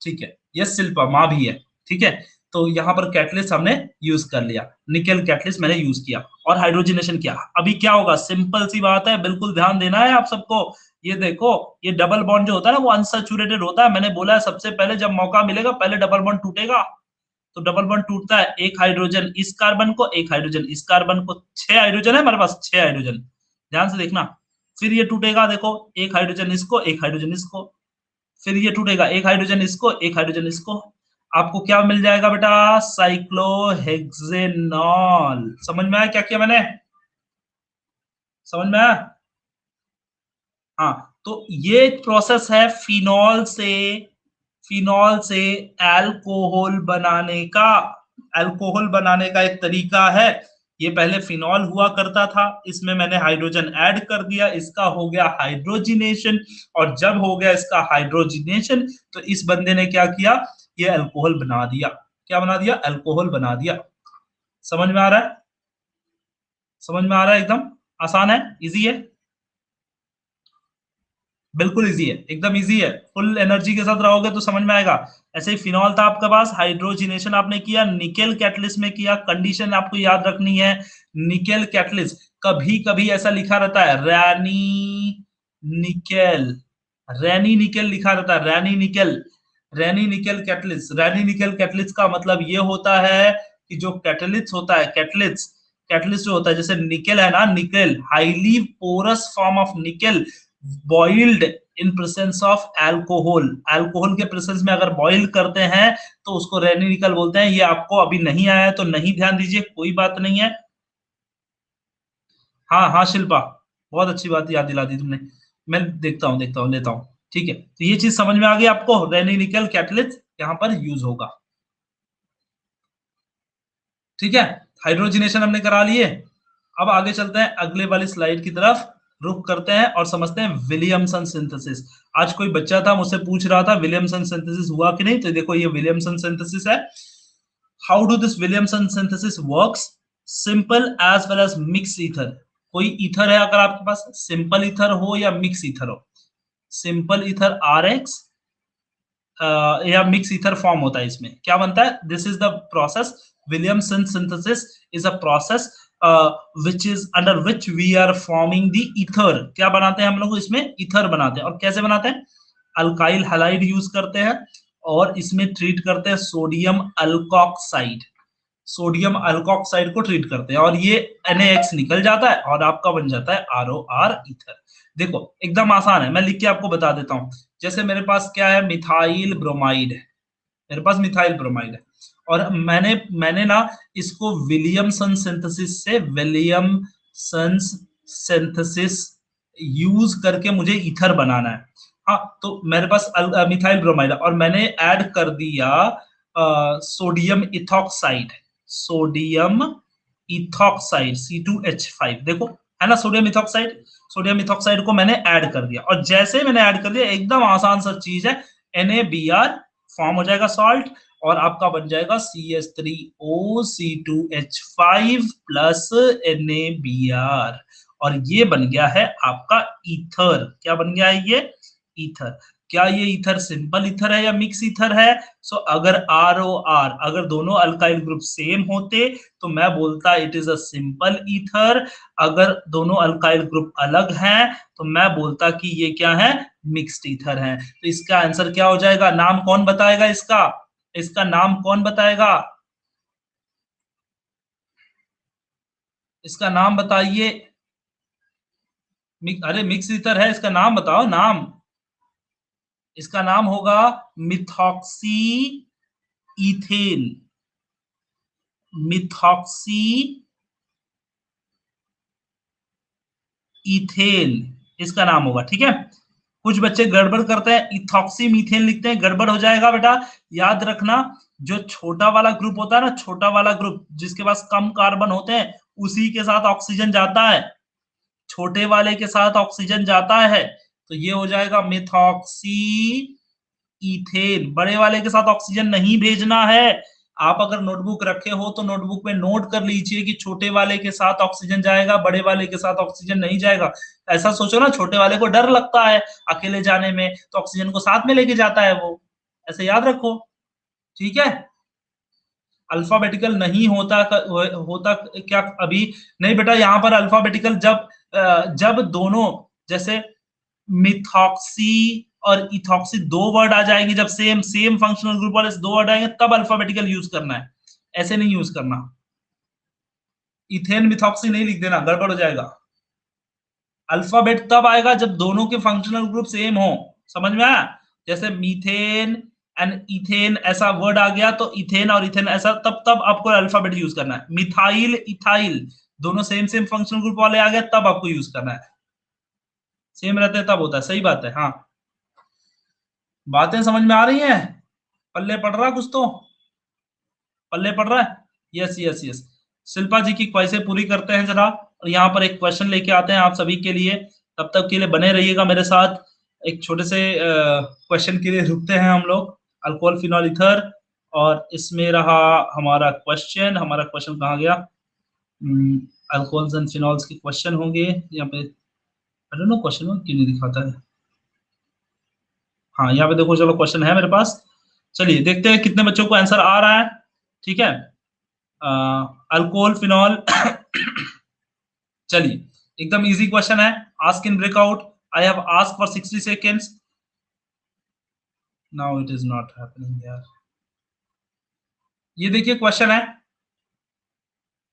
ठीक है, यस शिल्पा माँ भी है। ठीक है, तो यहाँ पर कैटलिस्ट हमने यूज कर लिया, निकल कैटलिस्ट मैंने यूज किया और हाइड्रोजिनेशन किया। अभी क्या होगा? सिंपल सी बात है, बिल्कुल ध्यान देना है आप सबको। ये देखो, ये डबल बॉन्ड जो होता है ना वो अनसैचुरेटेड होता है। मैंने बोला है सबसे पहले जब मौका मिलेगा पहले डबल बॉन्ड टूटेगा। तो डबल बॉन्ड टूटता है, एक हाइड्रोजन इस कार्बन को, एक हाइड्रोजन इस कार्बन को, 6 हाइड्रोजन है हमारे पास, 6 हाइड्रोजन। ध्यान से देखना, फिर ये टूटेगा, देखो एक हाइड्रोजन इसको, एक हाइड्रोजन इसको, फिर ये टूटेगा, एक हाइड्रोजन इसको, एक हाइड्रोजन इसको। आपको क्या मिल जाएगा बेटा? साइक्लोहेक्सेनॉल। समझ में आया क्या किया मैंने? समझ में आया? हाँ, तो ये एक प्रोसेस है फिनॉल से अल्कोहल बनाने का। अल्कोहल बनाने का एक तरीका है। ये पहले फिनॉल हुआ करता था, इसमें मैंने हाइड्रोजन ऐड कर दिया, इसका हो गया हाइड्रोजिनेशन। और जब हो गया इसका हाइड्रोजिनेशन तो इस बंदे ने क्या किया? ये अल्कोहल बना दिया। क्या बना दिया? अल्कोहल बना दिया। समझ में आ रहा है? समझ में आ रहा है? एकदम आसान है, इजी है। बिल्कुल इजी है, एकदम इजी है, फुल एनर्जी के साथ रहोगे तो समझ में आएगा। ऐसे ही फिनॉल था आपके पास, हाइड्रोजिनेशन आपने किया, निकेल कैटलिस्ट में किया। कंडीशन आपको याद रखनी है, निकेल कैटलिस्ट कभी कभी ऐसा लिखा रहता है रैनी निकेल, रैनी निकेल लिखा रहता है, रैनी निकेल, रैनी निकेल कैटलिस्ट। रैनी निकेल कैटलिस्ट का मतलब ये होता है कि जो कैटलिस्ट होता है, कैटलिस्ट, कैटलिस्ट जो होता है, जैसे निकेल है ना, nickel highly porous form of nickel boiled in presence of alcohol, alcohol के प्रेजेंस में अगर बॉइल करते हैं तो उसको रैनी निकेल बोलते हैं। ये आपको अभी नहीं आया तो नहीं ध्यान दीजिए, कोई बात नहीं है। हाँ हाँ शिल्पा, बहुत अच्छी बात याद दिला दी तुमने, मैं देखता हूँ लेता हूँ, ठीक है। तो ये चीज समझ में आ गई आपको, रैनी निकेल कैटलिस्ट यहाँ पर यूज होगा, ठीक है। हाइड्रोजनेशन हमने करा लिए, अब आगे चलते हैं अगले वाली स्लाइड की तरफ, रुक करते हैं और समझते हैं विलियमसन सिंथेसिस। आज कोई बच्चा था मुझसे पूछ रहा था विलियमसन सिंथेसिस हुआ कि नहीं, तो देखो ये विलियमसन सिंथेसिस है। How do this Williamson synthesis works? Simple as well as mix ether. कोई ईथर है अगर आपके पास, सिंपल ईथर हो या मिक्स ईथर हो, सिंपल ईथर RX या मिक्स ईथर फॉर्म होता है, इसमें क्या बनता है, this is the process, Williamson synthesis is a process which is under which we are forming the ether। क्या बनाते हैं हम लोग इसमें, ईथर बनाते हैं। और कैसे बनाते हैं, अल्काइल हैलाइड यूज करते हैं और इसमें ट्रीट करते हैं सोडियम अल्कोक्साइड, सोडियम अल्कोक्साइड को ट्रीट करते हैं और ये NaX निकल जाता है और आपका बन जाता है ROR ईथर। देखो एकदम आसान है, मैं लिख के आपको बता देता हूं। जैसे मेरे पास क्या है, मिथाइल ब्रोमाइड है, मेरे पास मिथाइल ब्रोमाइड है और मैंने ना इसको विलियमसन सिंथेसिस से, विलियमसन सिंथेसिस यूज करके मुझे ईथर बनाना है। हाँ, तो मेरे पास मिथाइल ब्रोमाइड है और मैंने ऐड कर दिया sodium ethoxide, sodium ethoxide C2H5, देखो है ना सोडियम इथॉक्साइड, सोडियम इथॉक्साइड को मैंने ऐड कर दिया और जैसे मैंने ऐड कर दिया, एकदम आसान सा चीज है, NaBr फॉर्म हो जाएगा सॉल्ट और आपका बन जाएगा CH3O C2H5 प्लस NaBr और ये बन गया है आपका ईथर। क्या बन गया है ये, ईथर। क्या ये ईथर सिंपल ईथर है या मिक्स ईथर है? सो अगर ROR, अगर दोनों अल्काइल ग्रुप सेम होते तो मैं बोलता it is a simple ether, अगर दोनों अल्काइल ग्रुप अलग हैं तो मैं बोलता कि ये क्या है, मिक्स्ड ईथर है। तो इसका आंसर क्या हो जाएगा, नाम कौन बताएगा इसका, इसका नाम कौन बताएगा, इसका नाम बताइए। अरे मिक्स ईथर है, इसका नाम बताओ, नाम, इसका नाम होगा मिथॉक्सी इथेन, मिथॉक्सी इथेन इसका नाम होगा, ठीक है। कुछ बच्चे गड़बड़ करते हैं, इथॉक्सी मीथेन लिखते हैं, गड़बड़ हो जाएगा बेटा। याद रखना जो छोटा वाला ग्रुप होता है ना, छोटा वाला ग्रुप जिसके पास कम कार्बन होते हैं उसी के साथ ऑक्सीजन जाता है, छोटे वाले के साथ ऑक्सीजन जाता है, तो ये हो जाएगा मिथॉक्सी इथेन। बड़े वाले के साथ ऑक्सीजन नहीं भेजना है। आप अगर नोटबुक रखे हो तो नोटबुक में नोट कर लीजिए कि छोटे वाले के साथ ऑक्सीजन जाएगा, बड़े वाले के साथ ऑक्सीजन नहीं जाएगा। ऐसा सोचो ना, छोटे वाले को डर लगता है अकेले जाने में तो ऑक्सीजन को साथ में लेके जाता है वो, ऐसे याद रखो, ठीक है। अल्फाबेटिकल नहीं होता होता क्या अभी, नहीं बेटा, यहाँ पर अल्फाबेटिकल जब दोनों, जैसे मिथॉक्सी और इथॉक्सी दो वर्ड आ जाएंगे, जब सेम सेम फंक्शनल ग्रुप वाले दो वर्ड आएंगे तब अल्फाबेटिकल यूज करना है, ऐसे नहीं यूज करना। इथेन मिथॉक्सी नहीं लिख देना, गड़बड़ हो जाएगा। अल्फाबेट तब आएगा जब दोनों के फंक्शनल ग्रुप सेम हो, समझ में आया। जैसे मीथेन एंड इथेन ऐसा वर्ड आ गया तो इथेन और इथेन ऐसा, तब आपको अल्फाबेट यूज करना है। मिथाइल इथाइल दोनों सेम सेम फंक्शनल ग्रुप वाले आ गए तब आपको यूज करना है, सेम रहते हैं तब होता है, सही बात है। हाँ, बातें समझ में आ रही हैं, पल्ले पड़ रहा कुछ तो, पल्ले पड़ रहा है, यस यस यस। शिल्पा जी की ख्वाहिशें पूरी करते हैं जरा, और यहाँ पर एक क्वेश्चन लेके आते हैं आप सभी के लिए, तब तक के लिए बने रहिएगा मेरे साथ। एक छोटे से क्वेश्चन के लिए रुकते हैं हम लोग, अल्कोहल फिनॉल ईथर, और इसमें रहा हमारा क्वेश्चन कहाँ गया, अल्कोहल्स एंड फिनॉल्स के क्वेश्चन होंगे यहाँ पे, आई डोंट नो क्वेश्चन क्यों नहीं दिखाता है, हाँ यहाँ पे देखो, चलो क्वेश्चन है मेरे पास, चलिए देखते हैं कितने बच्चों को आंसर आ रहा है। ठीक है, अल्कोहल फिनॉल चलिए एकदम इजी क्वेश्चन है। Ask in breakout, I have ask for 60 seconds, now it is not happening यार। ये देखिए क्वेश्चन है,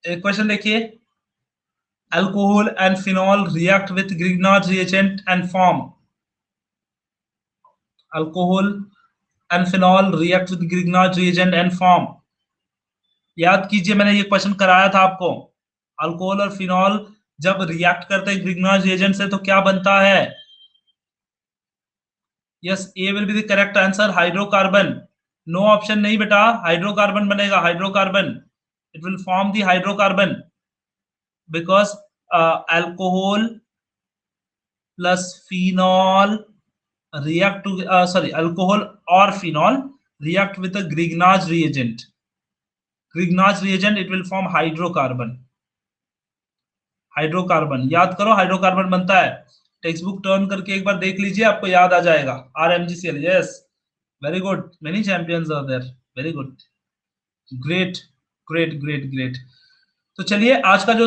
एक क्वेश्चन देखिए, alcohol and phenol react with Grignard reagent and form. Alcohol and phenol react with Grignard reagent and form. याद कीजिए मैंने ये क्वेश्चन कराया था आपको। अल्कोहल और फिनॉल जब रिएक्ट करते हैं ग्रिग्नार्ड रिएजेंट से तो क्या बनता है? Yes, A will be the correct answer, hydrocarbon. No option नहीं बेटा, हाइड्रोकार्बन बनेगा, hydrocarbon. It will form the hydrocarbon because alcohol plus phenol react to alcohol or phenol react with a Grignard reagent. Grignard reagent, it will form hydrocarbon. Hydrocarbon याद करो, hydrocarbon बनता है, text book turn करके एक बार देख लीजिए, आपको याद आ जाएगा। RMGCl, yes, very good, many champions are there, very good, great great great great. तो चलिए आज का जो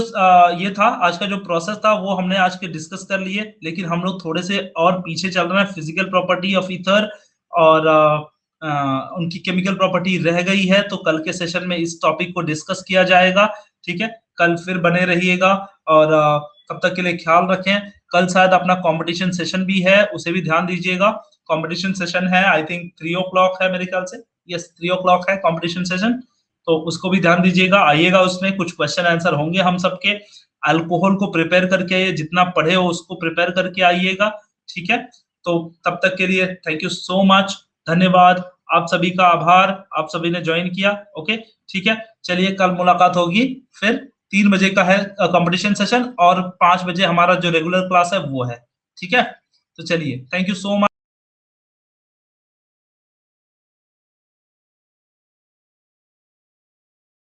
ये था, आज का जो प्रोसेस था वो हमने आज के डिस्कस कर लिए, लेकिन हम लोग थोड़े से और पीछे चल रहे हैं। फिजिकल प्रॉपर्टी ऑफ ईथर और उनकी केमिकल प्रॉपर्टी रह गई है, तो कल के सेशन में इस टॉपिक को डिस्कस किया जाएगा। ठीक है, कल फिर बने रहिएगा और तब तक के लिए ख्याल रखें। कल शायद अपना कंपटीशन सेशन भी है, उसे भी ध्यान दीजिएगा। कंपटीशन सेशन है, आई थिंक 3 o'clock है मेरे ख्याल से, यस 3 o'clock है कंपटीशन सेशन, तो उसको भी ध्यान दीजिएगा, आइएगा, उसमें कुछ क्वेश्चन आंसर होंगे हम सबके। अल्कोहल को प्रिपेयर करके आइए, जितना पढ़े हो उसको प्रिपेयर करके आइएगा। ठीक है, तो तब तक के लिए थैंक यू सो मच, धन्यवाद, आप सभी का आभार, आप सभी ने ज्वाइन किया। ओके ठीक है, चलिए कल मुलाकात होगी, फिर 3 बजे का है कंपटीशन सेशन और 5 बजे हमारा जो रेगुलर क्लास है वो है। ठीक है, तो चलिए थैंक यू सो मच।